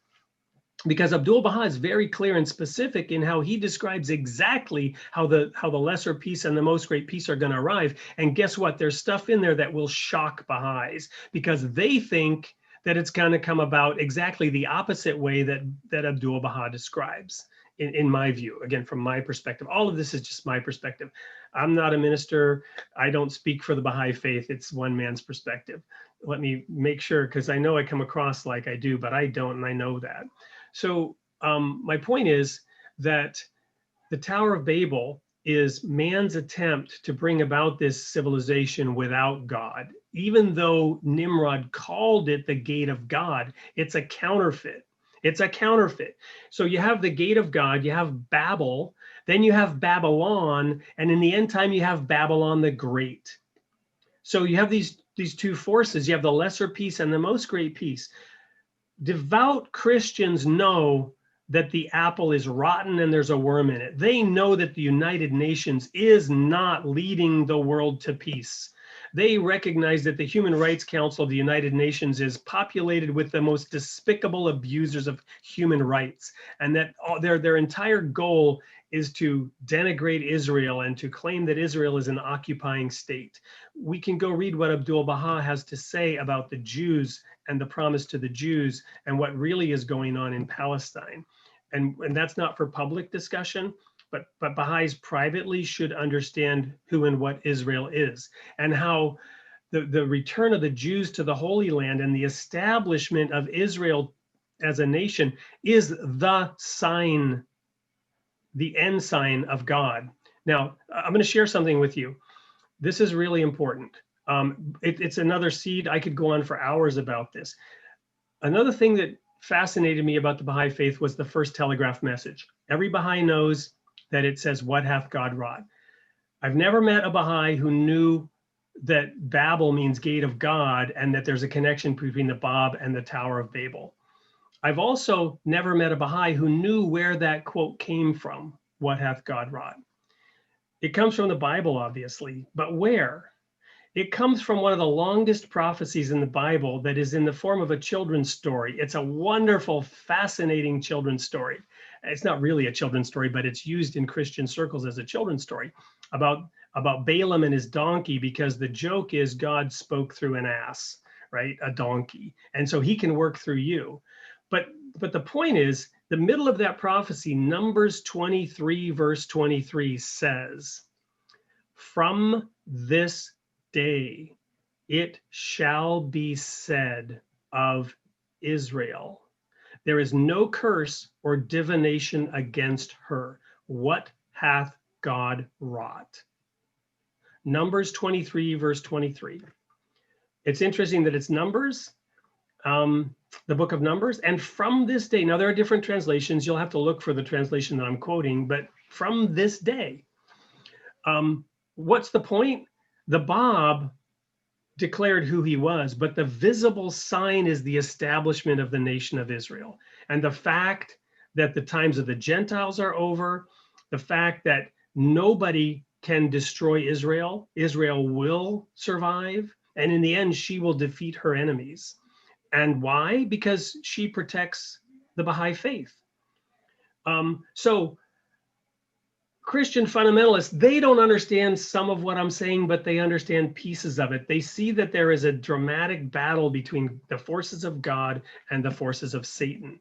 Because Abdu'l-Baha is very clear and specific in how he describes exactly how the lesser peace and the most great peace are going to arrive. And guess what? There's stuff in there that will shock Baha'is because they think that it's going to come about exactly the opposite way that Abdu'l-Baha describes, in my view. Again, from my perspective, all of this is just my perspective. I'm not a minister. I don't speak for the Baha'i faith. It's one man's perspective. Let me make sure, because I know I come across like I do, but I don't, and I know that. So my point is that the Tower of Babel is man's attempt to bring about this civilization without God. Even though Nimrod called it the gate of God, it's a counterfeit. It's a counterfeit. So you have the gate of God, you have Babel, then you have Babylon, and in the end time, you have Babylon the Great. So you have these two forces. You have the lesser peace and the most great peace. Devout Christians know that the apple is rotten and there's a worm in it. They know that the United Nations is not leading the world to peace. They recognize that the Human Rights Council of the United Nations is populated with the most despicable abusers of human rights, and that their entire goal is to denigrate Israel and to claim that Israel is an occupying state. We can go read what Abdu'l-Baha has to say about the Jews and the promise to the Jews and what really is going on in Palestine. And that's not for public discussion, but Baha'is privately should understand who and what Israel is, and how the return of the Jews to the Holy Land and the establishment of Israel as a nation is the sign, the end sign of God. Now, I'm going to share something with you. This is really important. It's another seed. I could go on for hours about this. Another thing that fascinated me about the Baha'i faith was the first telegraph message. Every Baha'i knows that it says, "What hath God wrought?" I've never met a Baha'i who knew that Babel means gate of God and that there's a connection between the Bab and the Tower of Babel. I've also never met a Baha'i who knew where that quote came from, "What hath God wrought?" It comes from the Bible, obviously, but where? It comes from one of the longest prophecies in the Bible that is in the form of a children's story. It's a wonderful, fascinating children's story. It's not really a children's story, but it's used in Christian circles as a children's story about Balaam and his donkey, because the joke is God spoke through an ass, right? A donkey. And so he can work through you. But the point is, the middle of that prophecy, Numbers 23, verse 23 says, "From this day it shall be said of Israel, there is no curse or divination against her." what hath God wrought? Numbers 23, verse 23. It's interesting that it's Numbers, the book of Numbers, and from this day. Now, there are different translations. You'll have to look for the translation that I'm quoting, but from this day. What's the point? The Bab declared who he was, but the visible sign is the establishment of the nation of Israel. And the fact that the times of the Gentiles are over, the fact that nobody can destroy Israel, Israel will survive, and in the end, she will defeat her enemies. And why? Because she protects the Baha'i faith. So Christian fundamentalists, they don't understand some of what I'm saying, but they understand pieces of it. They see that there is a dramatic battle between the forces of God and the forces of Satan.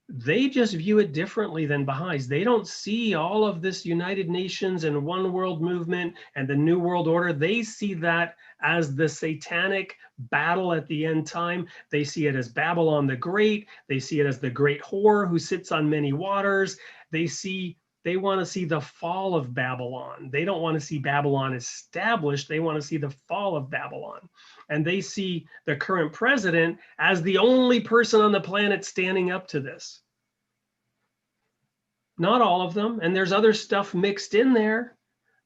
They just view it differently than Baha'is. They don't see all of this United Nations and one world movement and the New World Order. They see that as the satanic battle at the end time. They see it as Babylon the Great. They see it as the great whore who sits on many waters. They want to see the fall of Babylon. They don't want to see Babylon established. They want to see the fall of Babylon. And they see the current president as the only person on the planet standing up to this. Not all of them, and there's other stuff mixed in there,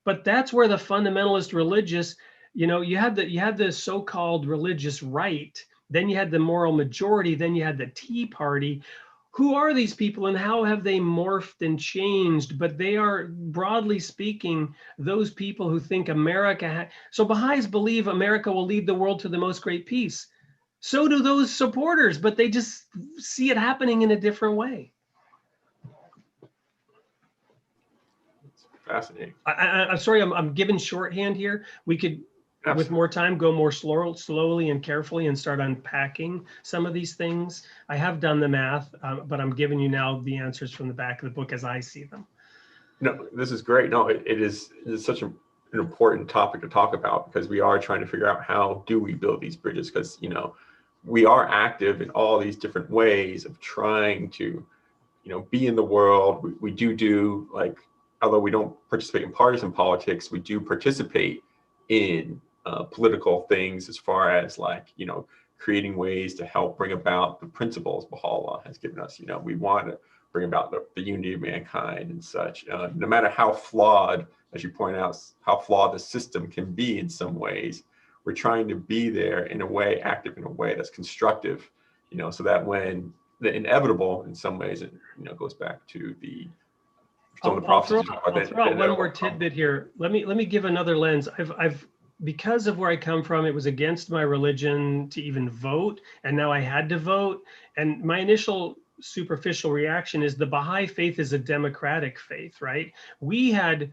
but that's where the fundamentalist religious, you had the so-called religious right, then you had the moral majority, then you had the Tea Party. Who are these people and how have they morphed and changed? But they are, broadly speaking, those people who think America. So Baha'is believe America will lead the world to the most great peace. So do those supporters, but they just see it happening in a different way. Fascinating. I'm sorry, I'm giving shorthand here. We could, Absolutely. with more time, go more slowly and carefully and start unpacking some of these things. I have done the math, but I'm giving you now the answers from the back of the book as I see them. No, this is great. No, it is such an important topic to talk about, because we are trying to figure out how do we build these bridges, because we are active in all these different ways of trying to be in the world. We do like, although we don't participate in partisan politics, we do participate in political things, as far as like creating ways to help bring about the principles Baha'u'llah has given us. We want to bring about the unity of mankind and such. No matter how flawed, as you point out, how flawed the system can be in some ways, we're trying to be there in a way, active in a way that's constructive, so that when the inevitable, in some ways, it goes back to some of the prophecies. I'll throw out one more tidbit here. Let me give another lens. I've because of where I come from, it was against my religion to even vote, and now I had to vote. And my initial superficial reaction is the Baha'i faith is a democratic faith, right? We had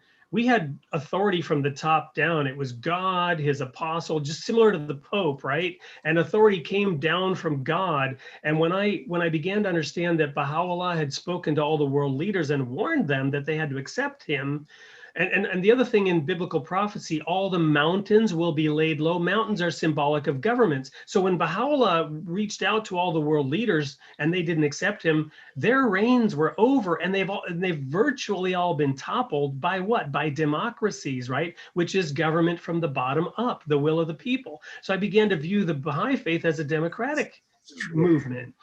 authority from the top down. It was God, his apostle, just similar to the Pope, right? And authority came down from God. And when I began to understand that Baha'u'llah had spoken to all the world leaders and warned them that they had to accept him, and the other thing in biblical prophecy, all the mountains will be laid low. Mountains are symbolic of governments. So when Baha'u'llah reached out to all the world leaders and they didn't accept him, their reigns were over, and they've virtually all been toppled by what? By democracies, right? Which is government from the bottom up, the will of the people. So I began to view the Baha'i faith as a democratic movement.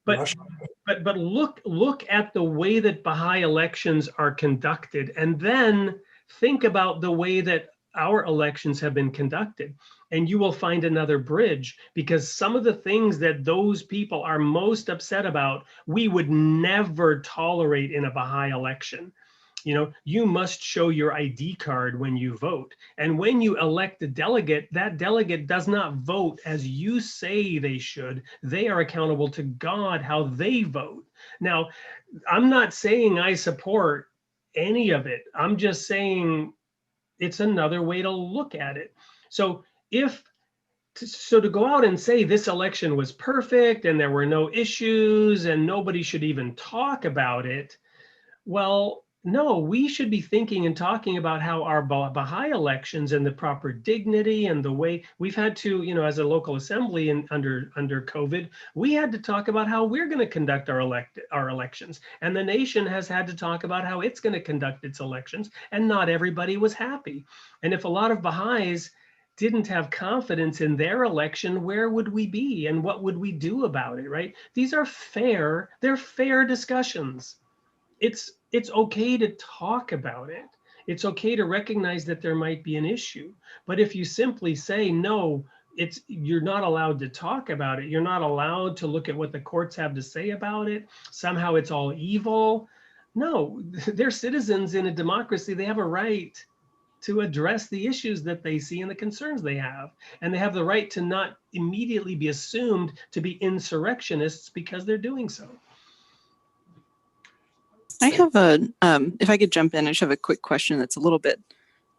But look at the way that Baha'i elections are conducted, and then think about the way that our elections have been conducted, and you will find another bridge, because some of the things that those people are most upset about, we would never tolerate in a Baha'i election. You must show your ID card when you vote. And when you elect a delegate, that delegate does not vote as you say they should. They are accountable to God how they vote. Now, I'm not saying I support any of it. I'm just saying it's another way to look at it. So to go out and say this election was perfect and there were no issues and nobody should even talk about it, well, No, we should be thinking and talking about how our Baha'i elections and the proper dignity and the way we've had to, as a local assembly and under COVID, we had to talk about how we're going to conduct our elections. And the nation has had to talk about how it's going to conduct its elections. And not everybody was happy. And if a lot of Baha'is didn't have confidence in their election, where would we be? And what would we do about it, right? These are they're fair discussions. It's okay to talk about it. It's okay to recognize that there might be an issue. But if you simply say, no, you're not allowed to talk about it. You're not allowed to look at what the courts have to say about it. Somehow it's all evil. No, they're citizens in a democracy. They have a right to address the issues that they see and the concerns they have. And they have the right to not immediately be assumed to be insurrectionists because they're doing so. I have if I could jump in, I just have a quick question that's a little bit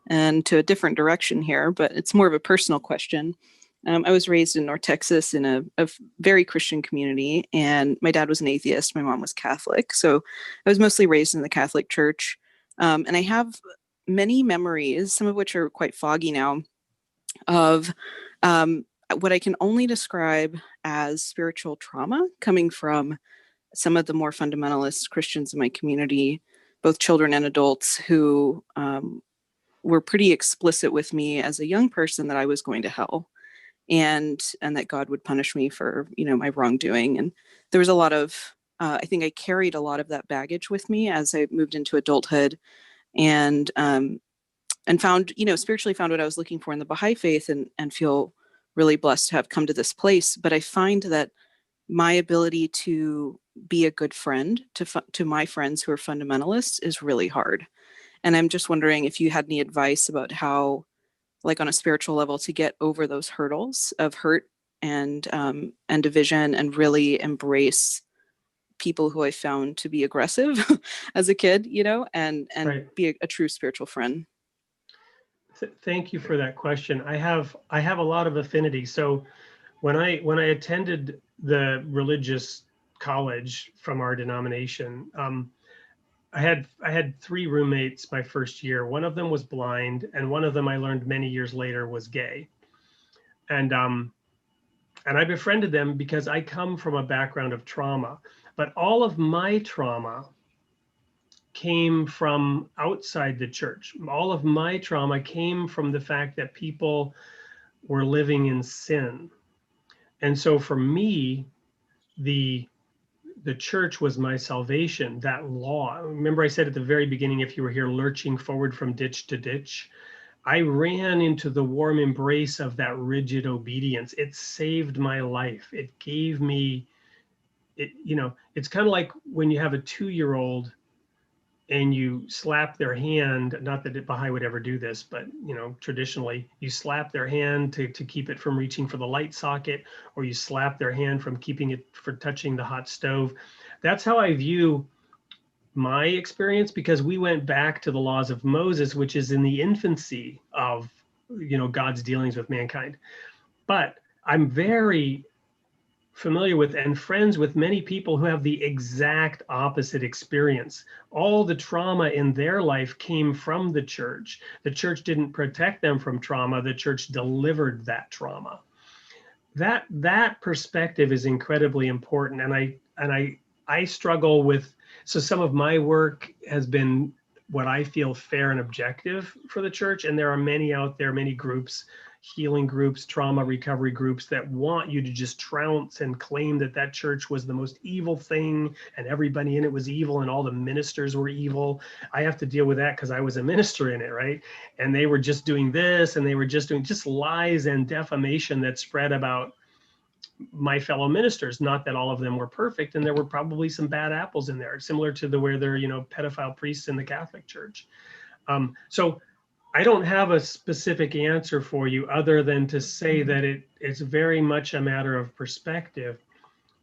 and to a different direction here, but it's more of a personal question. I was raised in North Texas in a very Christian community, and my dad was an atheist. My mom was Catholic. So I was mostly raised in the Catholic Church. And I have many memories, some of which are quite foggy now, of what I can only describe as spiritual trauma coming from some of the more fundamentalist Christians in my community, both children and adults, who were pretty explicit with me as a young person that I was going to hell, and that God would punish me for, my wrongdoing. And there was a lot of, I think I carried a lot of that baggage with me as I moved into adulthood, and found, spiritually found what I was looking for in the Baha'i faith, and feel really blessed to have come to this place. But I find that my ability to be a good friend to my friends who are fundamentalists is really hard. And I'm just wondering if you had any advice about how, like on a spiritual level, to get over those hurdles of hurt and division, and really embrace people who I found to be aggressive as a kid, and Right. be a true spiritual friend. Thank you for that question. I have a lot of affinity. So when I attended the religious college from our denomination, I had 3 roommates my first year. One of them was blind, and one of them I learned many years later was gay. And I befriended them because I come from a background of trauma. But all of my trauma came from outside the church. All of my trauma came from the fact that people were living in sin. And so for me, the church was my salvation, that law. Remember I said at the very beginning, if you were here lurching forward from ditch to ditch, I ran into the warm embrace of that rigid obedience. It saved my life. It gave me, it's kind of like when you have a 2-year-old and you slap their hand, not that Baha'i would ever do this, but traditionally you slap their hand to keep it from reaching for the light socket, or you slap their hand from keeping it from touching the hot stove. That's how I view my experience, because we went back to the laws of Moses, which is in the infancy of God's dealings with mankind. But I'm very familiar with and friends with many people who have the exact opposite experience. All the trauma in their life came from the church. The church didn't protect them from trauma. The church delivered that trauma. That perspective is incredibly important. And I struggle with, so some of my work has been what I feel fair and objective for the church. And there are many out there, many groups, healing groups, trauma recovery groups, that want you to just trounce and claim that church was the most evil thing and everybody in it was evil and all the ministers were evil. I have to deal with that because I was a minister in it, right? And they were just doing this, and they were just doing just lies and defamation that spread about my fellow ministers. Not that all of them were perfect, and there were probably some bad apples in there, similar to where there are pedophile priests in the Catholic Church. So I don't have a specific answer for you other than to say that it's very much a matter of perspective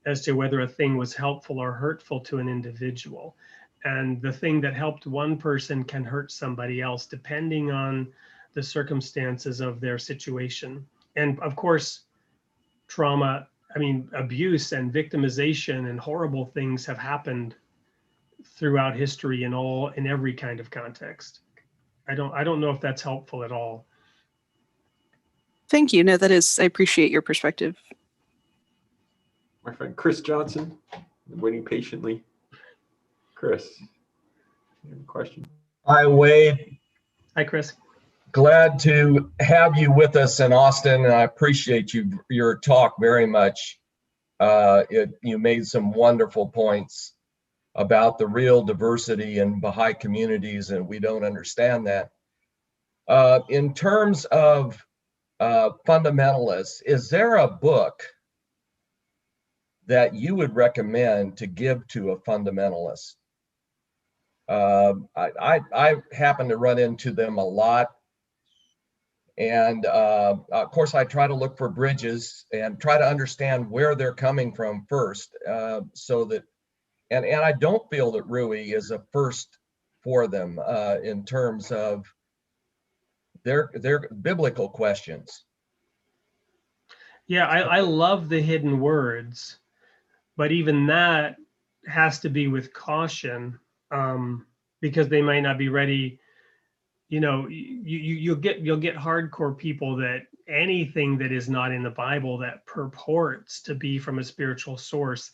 as to whether a thing was helpful or hurtful to an individual. And the thing that helped one person can hurt somebody else depending on the circumstances of their situation. And of course, abuse and victimization and horrible things have happened throughout history in every kind of context. I don't know if that's helpful at all. Thank you. No, that is, I appreciate your perspective. My friend Chris Johnson, waiting patiently. Chris, you have a question? Hi, Wade. Hi, Chris. Glad to have you with us in Austin, and I appreciate your talk very much. You made some wonderful points about the real diversity in Baha'i communities, and we don't understand that. In terms of fundamentalists, is there a book that you would recommend to give to a fundamentalist? I happen to run into them a lot. And of course, I try to look for bridges and try to understand where they're coming from first, so that, and I don't feel that Rui is a first for them in terms of their biblical questions. Yeah, I love the hidden words, but even that has to be with caution, because they might not be ready. You know, you'll get hardcore people that anything that is not in the Bible that purports to be from a spiritual source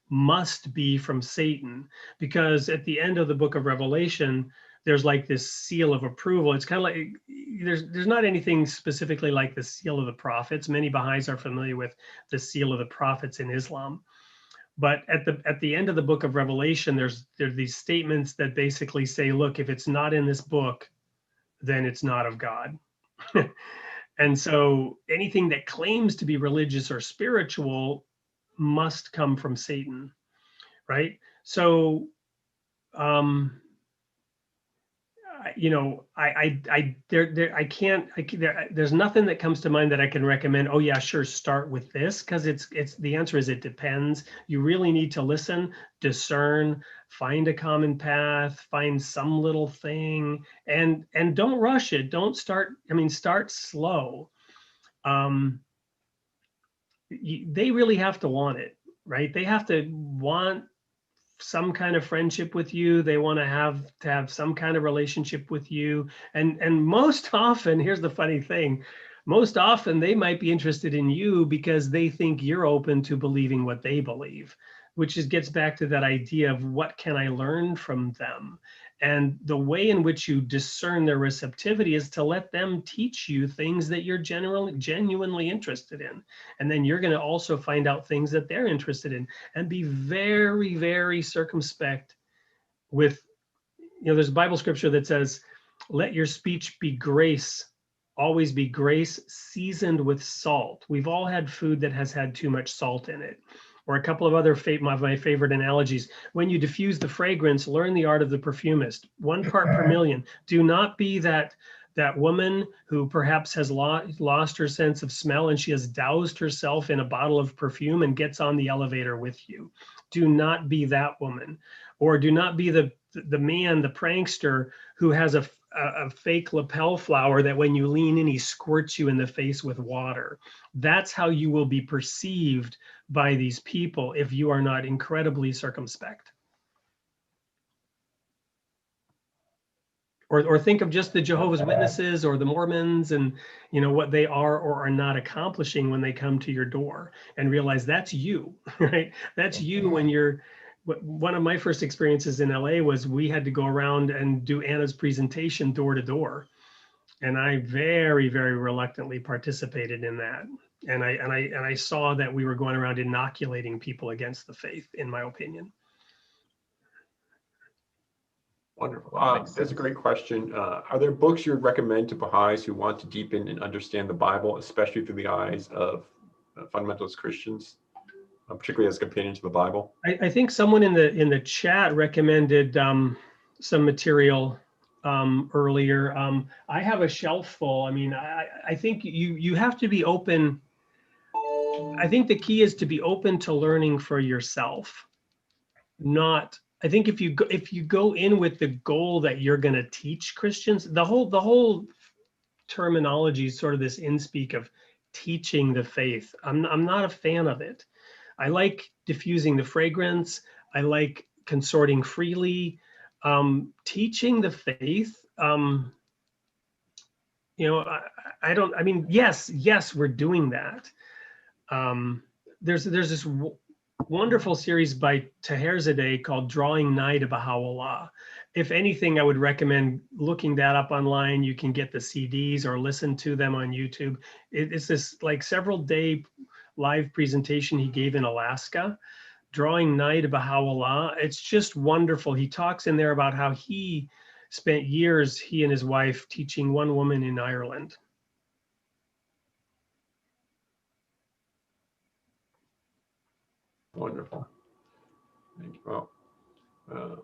must be from Satan, because at the end of the book of Revelation, there's like this seal of approval. It's kind of like there's not anything specifically like the seal of the prophets. Many Baha'is are familiar with the seal of the prophets in Islam. But at the end of the book of Revelation, there's these statements that basically say, look, if it's not in this book, then it's not of God. And so anything that claims to be religious or spiritual must come from Satan, right? So, you know, there's nothing that comes to mind that I can recommend. Oh yeah, sure, start with this, because it's the answer is it depends. You really need to listen, discern, find a common path, find some little thing, and don't rush it. Don't start. I mean, start slow. They really have to want it, right? They have to want some kind of friendship with you. They want to have some kind of relationship with you. And most often, here's the funny thing, most often they might be interested in you because they think you're open to believing what they believe, which gets back to that idea of what can I learn from them? And the way in which you discern their receptivity is to let them teach you things that you're genuinely interested in. And then you're going to also find out things that they're interested in, and be very, very circumspect with, you know, there's a Bible scripture that says, let your speech be grace, always be grace seasoned with salt. We've all had food that has had too much salt in it. Or a couple of other my favorite analogies. When you diffuse the fragrance, learn the art of the perfumist. 1 part per million. Do not be that woman who perhaps has lost her sense of smell, and she has doused herself in a bottle of perfume and gets on the elevator with you. Do not be that woman. Or do not be the man, the prankster, who has a fake lapel flower that when you lean in, he squirts you in the face with water. That's how you will be perceived by these people if you are not incredibly circumspect. Or think of just the Jehovah's Witnesses or the Mormons, and you know what they are or are not accomplishing when they come to your door, and realize that's you, right? That's you when you're. One of my first experiences in LA was we had to go around and do Anna's presentation door to door, and I very, very reluctantly participated in that. And I saw that we were going around inoculating people against the faith, in my opinion. Wonderful. That's a great question. Are there books you would recommend to Baha'is who want to deepen and understand the Bible, especially through the eyes of fundamentalist Christians, particularly as a companion to the Bible? I think someone in the chat recommended some material earlier. I have a shelf full. I mean, I think you have to be open. I think the key is to be open to learning for yourself. Not, I think if you go in with the goal that you're going to teach Christians, the whole terminology is sort of this inspeak of teaching the faith. I'm not a fan of it. I like diffusing the fragrance. I like consorting freely, teaching the faith. Yes, we're doing that. There's this wonderful series by Taherzadeh called Drawing Nigh to Baha'u'llah. If anything, I would recommend looking that up online. You can get the CDs or listen to them on YouTube. It's this like several day live presentation he gave in Alaska, Drawing Nigh to Baha'u'llah. It's just wonderful. He talks in there about how he spent years, he and his wife, teaching one woman in Ireland. Wonderful. Thank you. Well,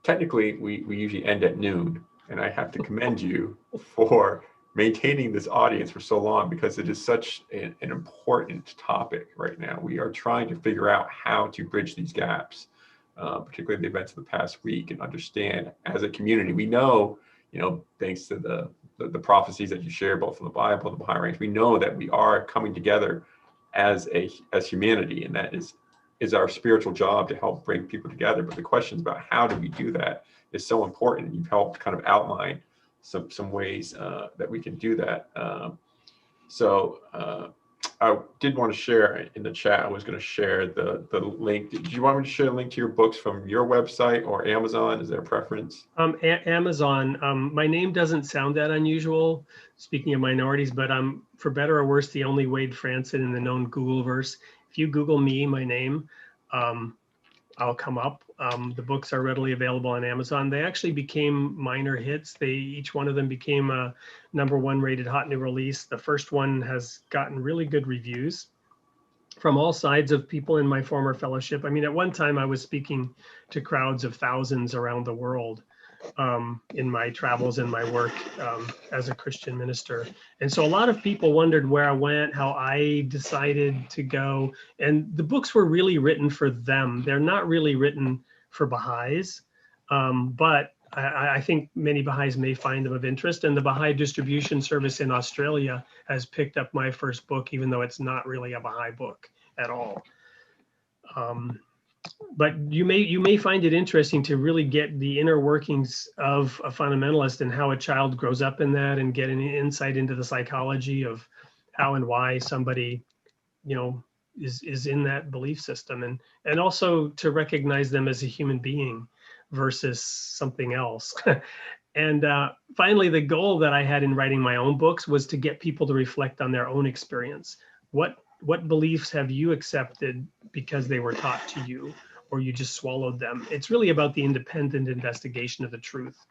technically, we usually end at noon, and I have to commend you for maintaining this audience for so long, because it is such an important topic right now. We are trying to figure out how to bridge these gaps, particularly the events of the past week, and understand as a community. We know, thanks to the prophecies that you share, both from the Bible, the Baha'i ranks, we know that we are coming together as humanity, and that is our spiritual job to help bring people together. But the questions about how do we do that is so important. You've helped kind of outline some ways that we can do that. I did want to share in the chat, I was going to share the link. Did you want me to share a link to your books from your website or Amazon? Is there a preference? Amazon. My name doesn't sound that unusual, speaking of minorities, but I'm, for better or worse, the only Wade Fransson in the known Googleverse. If you Google me, my name, I'll come up. The books are readily available on Amazon. They actually became minor hits. Each one of them became a #1 rated hot new release. The first one has gotten really good reviews from all sides of people in my former fellowship. I mean, at one time I was speaking to crowds of thousands around the world in my travels and my work as a Christian minister. And so a lot of people wondered where I went, how I decided to go. And the books were really written for them. They're not really written for Baha'is, but I think many Baha'is may find them of interest. And the Baha'i distribution service in Australia has picked up my first book, even though it's not really a Baha'i book at all. But you may find it interesting to really get the inner workings of a fundamentalist and how a child grows up in that, and get an insight into the psychology of how and why somebody, is in that belief system, and also to recognize them as a human being versus something else. And finally, the goal that I had in writing my own books was to get people to reflect on their own experience. What beliefs have you accepted because they were taught to you, or you just swallowed them? It's really about the independent investigation of the truth.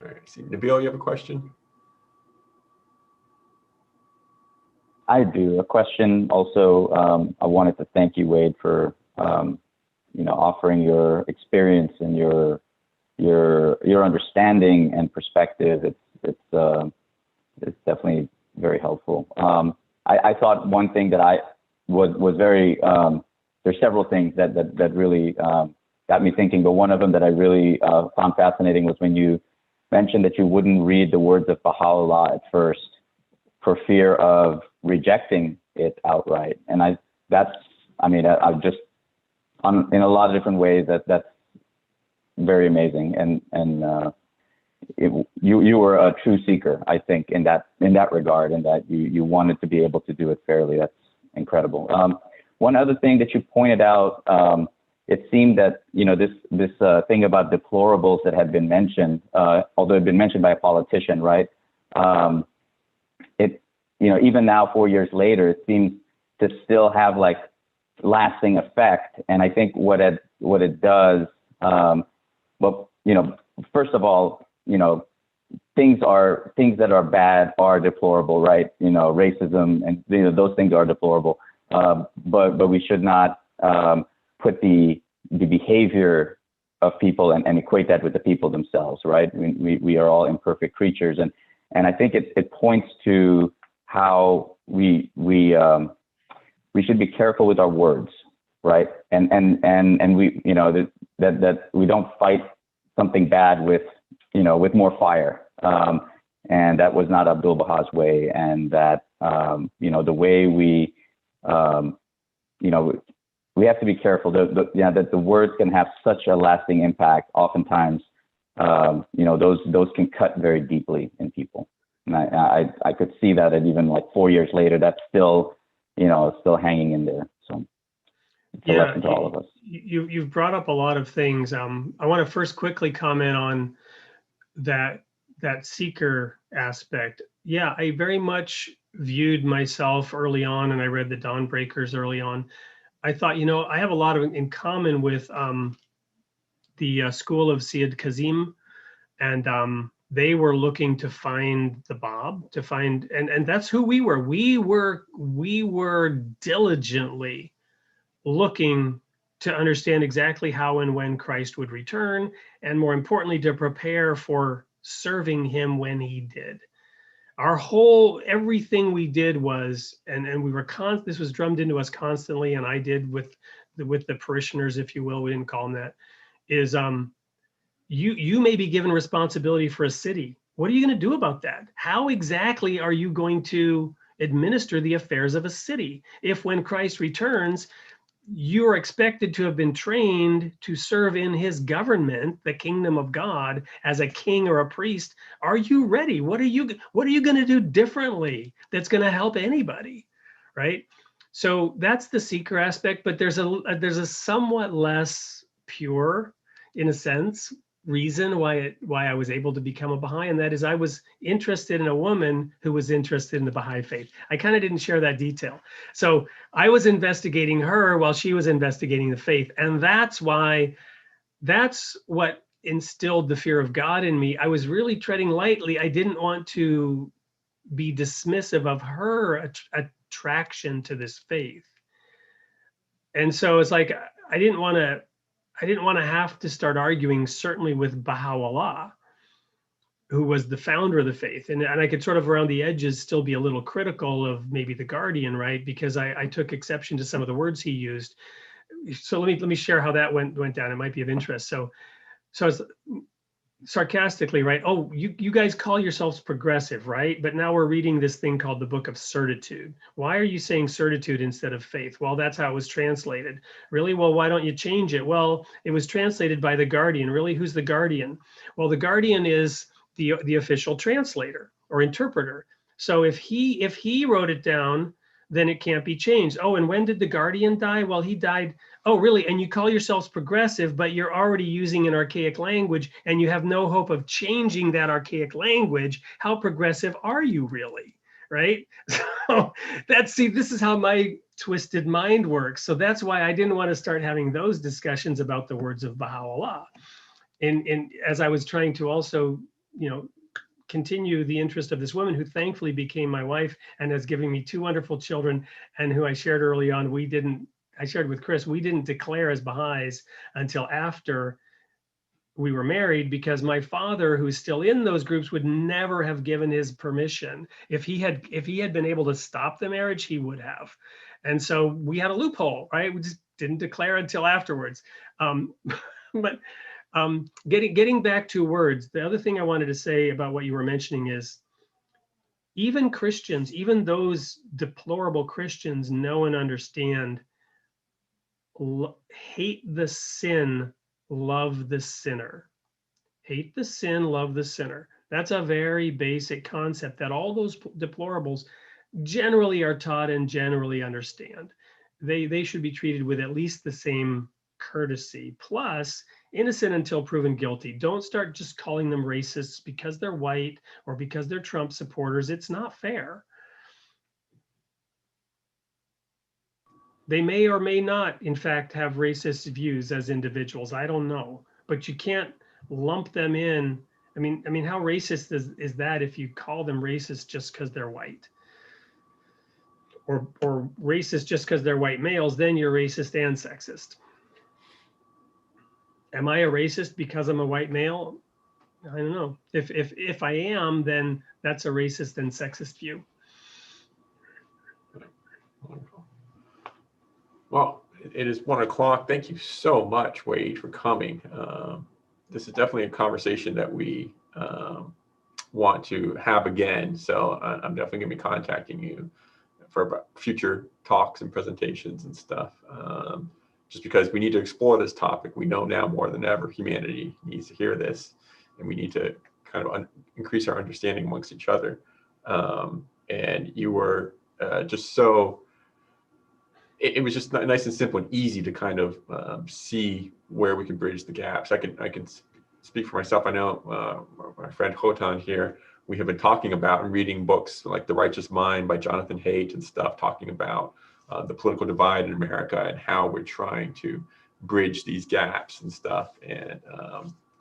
All right. See, Nabil, you have a question? I do. A question also. I wanted to thank you, Wade, for offering your experience and your understanding and perspective. It's definitely very helpful. I thought one thing that I was very, there's several things that really got me thinking, but one of them that I really found fascinating was when you mentioned that you wouldn't read the words of Baha'u'llah at first for fear of rejecting it outright. And I've just, in a lot of different ways, that's very amazing. And you were a true seeker, I think, in that regard, and that you wanted to be able to do it fairly. That's incredible. One other thing that you pointed out, it seemed that this thing about deplorables that had been mentioned, although it had been mentioned by a politician, right? Even now, 4 years later, it seems to still have like lasting effect. And I think what it does, first of all, things that are bad are deplorable, right? Racism and those things are deplorable. But we should not put the behavior of people and equate that with the people themselves, right? We are all imperfect creatures, and I think it points to how we should be careful with our words, right? And we that we don't fight something bad with more fire. And that was not Abdul Baha's way, and that the way we we have to be careful. That the words can have such a lasting impact. Oftentimes, those can cut very deeply in people. And I could see that, and even like 4 years later, that's still, still hanging in there. So it's a lesson to all of us. You've brought up a lot of things. I want to first quickly comment on that seeker aspect. Yeah, I very much viewed myself early on, and I read the Dawnbreakers early on. I thought, I have a lot in common with the school of Syed Kazim, and they were looking to find the Bab, and that's who we were. We were diligently looking to understand exactly how and when Christ would return, and more importantly, to prepare for serving him when he did. Everything we did was, and we were this was drummed into us constantly, and I did with the parishioners, if you will, we didn't call them that, is you may be given responsibility for a city. What are you going to do about that? How exactly are you going to administer the affairs of a city if, when Christ returns, you are expected to have been trained to serve in his government, the kingdom of God, as a king or a priest? Are you ready? What are you going to do differently that's going to help anybody, right? So that's the seeker aspect, but there's a somewhat less pure, in a sense, reason why I was able to become a Baha'i, and that is I was interested in a woman who was interested in the Baha'i faith. I kind of didn't share that detail. So I was investigating her while she was investigating the faith, and that's what instilled the fear of God in me. I was really treading lightly. I didn't want to be dismissive of her attraction to this faith. And so it's like I didn't want to have to start arguing, certainly with Baha'u'llah, who was the founder of the faith. And I could sort of around the edges still be a little critical of maybe the Guardian, right? Because I took exception to some of the words he used. So let me share how that went down. It might be of interest. So it's sarcastically, right? Oh, you guys call yourselves progressive, right? But now we're reading this thing called the Book of Certitude. Why are you saying certitude instead of faith? Well, that's how it was translated. Really? Well, why don't you change it? Well, it was translated by the Guardian. Really? Who's the Guardian? Well, the Guardian is the official translator or interpreter. So if he wrote it down, then it can't be changed. Oh, and when did the Guardian die? Well, he died. Oh, really? And you call yourselves progressive, but you're already using an archaic language, and you have no hope of changing that archaic language. How progressive are you really? Right? So this is how my twisted mind works. So that's why I didn't want to start having those discussions about the words of Baha'u'llah. And as I was trying to also, continue the interest of this woman who thankfully became my wife and has given me 2 wonderful children, and who I shared early on, I shared with Chris, we didn't declare as Baha'is until after we were married, because my father, who's still in those groups, would never have given his permission. If he had been able to stop the marriage, he would have. And so we had a loophole, right? We just didn't declare until afterwards. But getting back to words, the other thing I wanted to say about what you were mentioning is, even Christians, even those deplorable Christians, know and understand, hate the sin, love the sinner. Hate the sin, love the sinner. That's a very basic concept that all those deplorables generally are taught and generally understand. They should be treated with at least the same courtesy. Plus, innocent until proven guilty. Don't start just calling them racists because they're white or because they're Trump supporters. It's not fair. They may or may not, in fact, have racist views as individuals. I don't know, but you can't lump them in. I mean, how racist is that if you call them racist just because they're white? Or racist just because they're white males? Then you're racist and sexist. Am I a racist because I'm a white male? I don't know. If I am, then that's a racist and sexist view. Wonderful. Well, it is 1 o'clock. Thank you so much, Wade, for coming. This is definitely a conversation that we want to have again. So I'm definitely going to be contacting you for future talks and presentations and stuff. just because we need to explore this topic. We know now more than ever humanity needs to hear this, and we need to kind of increase our understanding amongst each other. And you were just so, it was just nice and simple and easy to kind of see where we can bridge the gaps. I can speak for myself. I know my friend Hotan here, we have been talking about and reading books like The Righteous Mind by Jonathan Haidt and stuff, talking about the political divide in America and how we're trying to bridge these gaps and stuff, and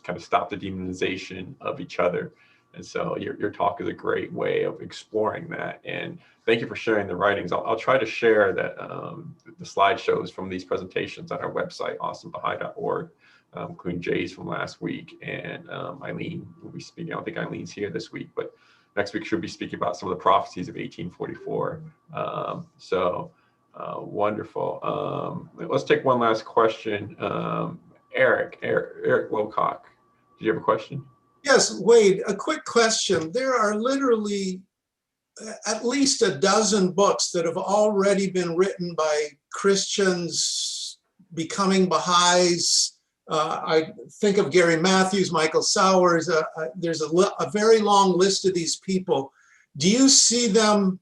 kind of stop the demonization of each other. And so your talk is a great way of exploring that. And thank you for sharing the writings. I'll try to share that the slideshows from these presentations on our website, awesomebaha'i.org, including Jay's from last week. And Eileen will be speaking. I don't think Eileen's here this week, but next week she'll be speaking about some of the prophecies of 1844. Wonderful. Let's take one last question. Eric Lowcock, did you have a question? Yes, Wade, a quick question. There are literally at least a dozen books that have already been written by Christians becoming Baha'is. I think of Gary Matthews, Michael Sowers. There's a very long list of these people. Do you see them?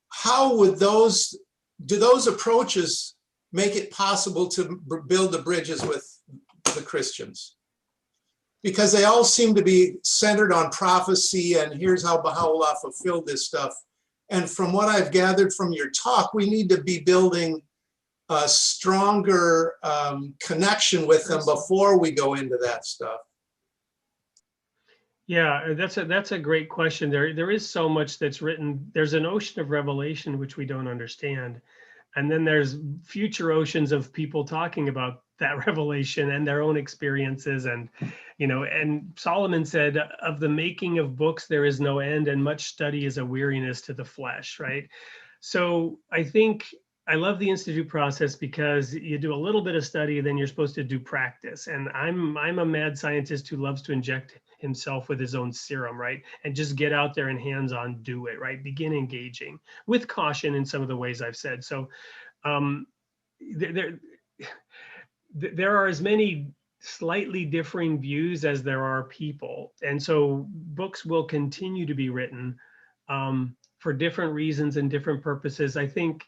How would do those approaches make it possible to build the bridges with the Christians? Because they all seem to be centered on prophecy and here's how Baha'u'llah fulfilled this stuff. And from what I've gathered from your talk, we need to be building a stronger connection with them before we go into that stuff. Yeah, that's a great question. There is so much that's written. There's an ocean of revelation which we don't understand. And then there's future oceans of people talking about that revelation and their own experiences. And, and Solomon said, of the making of books, there is no end, and much study is a weariness to the flesh, right? So I think I love the Institute process because you do a little bit of study, then you're supposed to do practice. And I'm a mad scientist who loves to inject himself with his own serum, right? And just get out there and hands-on do it, right? Begin engaging with caution in some of the ways I've said. So there are as many slightly differing views as there are people. And so books will continue to be written for different reasons and different purposes. I think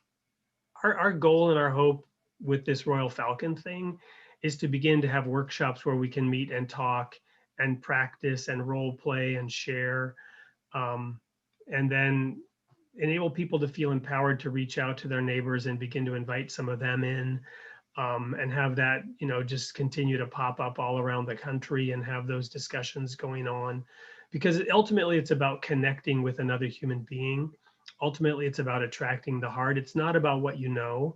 our goal and our hope with this Royal Falcon thing is to begin to have workshops where we can meet and talk and practice and role play and share, and then enable people to feel empowered to reach out to their neighbors and begin to invite some of them in, and have that, just continue to pop up all around the country and have those discussions going on. Because ultimately it's about connecting with another human being. Ultimately, it's about attracting the heart. It's not about what you know.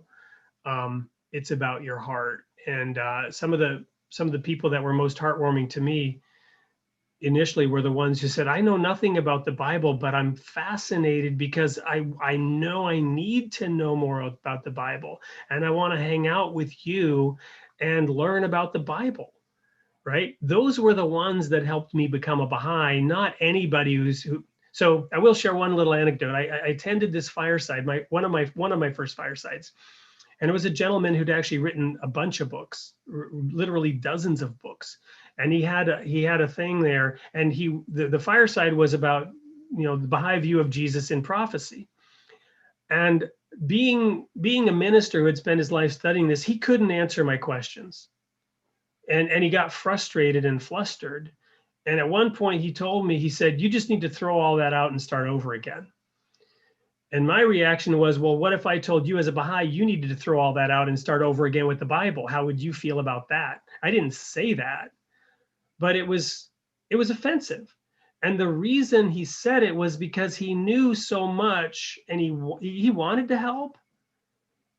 It's about your heart. And some of the people that were most heartwarming to me initially were the ones who said, I know nothing about the Bible, but I'm fascinated because I know I need to know more about the Bible. And I want to hang out with you and learn about the Bible, right? Those were the ones that helped me become a Baha'i, not anybody who. So I will share one little anecdote. I attended this fireside, one of my first firesides, and it was a gentleman who'd actually written a bunch of books, literally dozens of books, and he had a thing there, and the fireside was about the Baha'i view of Jesus in prophecy, and being a minister who had spent his life studying this, he couldn't answer my questions, and he got frustrated and flustered. And at one point he told me, he said, you just need to throw all that out and start over again. And my reaction was, well, what if I told you as a Baha'i, you needed to throw all that out and start over again with the Bible? How would you feel about that? I didn't say that, but it was offensive. And the reason he said it was because he knew so much and he wanted to help,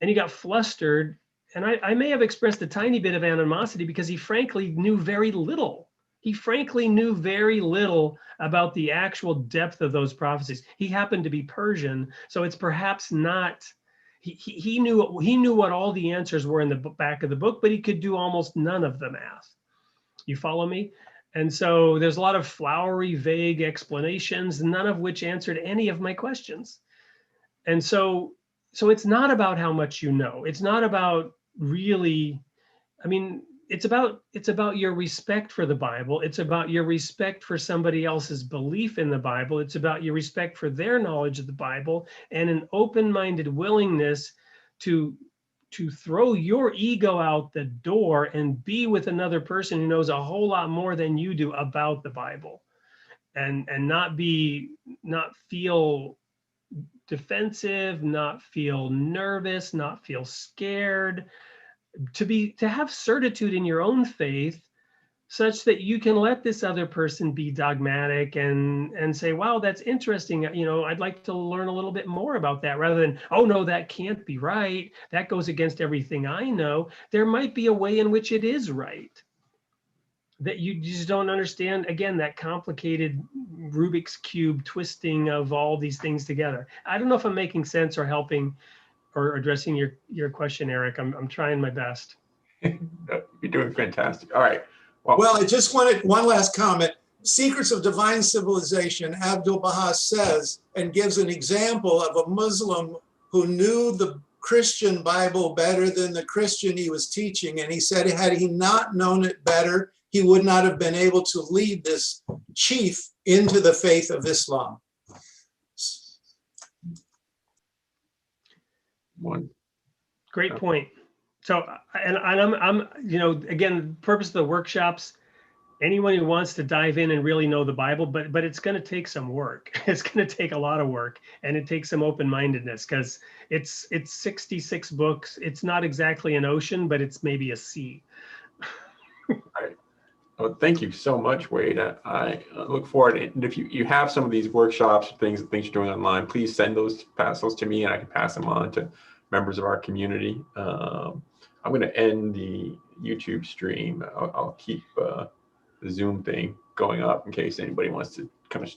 and he got flustered. And I may have expressed a tiny bit of animosity because he frankly knew very little. He frankly knew very little about the actual depth of those prophecies. He happened to be Persian, so it's perhaps not, he knew what all the answers were in the back of the book, but he could do almost none of the math. You follow me? And so there's a lot of flowery, vague explanations, none of which answered any of my questions. And so it's not about how much you know. It's not about really I mean, it's about your respect for the Bible. It's about your respect for somebody else's belief in the Bible. It's about your respect for their knowledge of the Bible, and an open-minded willingness to throw your ego out the door and be with another person who knows a whole lot more than you do about the Bible, and not feel defensive, not feel nervous, not feel scared, to have certitude in your own faith, such that you can let this other person be dogmatic and say, wow, that's interesting. I'd like to learn a little bit more about that, rather than, oh no, that can't be right. That goes against everything I know. There might be a way in which it is right, that you just don't understand. Again, that complicated Rubik's Cube twisting of all these things together. I don't know if I'm making sense or helping or addressing your question, Eric. I'm trying my best. You're doing fantastic. All right. Well, I just wanted one last comment. Secrets of Divine Civilization, Abdu'l-Baha says, and gives an example of a Muslim who knew the Christian Bible better than the Christian he was teaching. And he said, had he not known it better, he would not have been able to lead this chief into the faith of Islam. Great point. So, and I'm again, the purpose of the workshops, anyone who wants to dive in and really know the Bible, but it's going to take some work. It's going to take a lot of work, and it takes some open-mindedness, because it's 66 books. It's not exactly an ocean, but it's maybe a sea. Right. Well, thank you so much, Wade. I look forward. And if you have some of these workshops, things you're doing online, please pass those to me, and I can pass them on to members of our community. I'm going to end the YouTube stream. I'll keep the Zoom thing going up in case anybody wants to kind of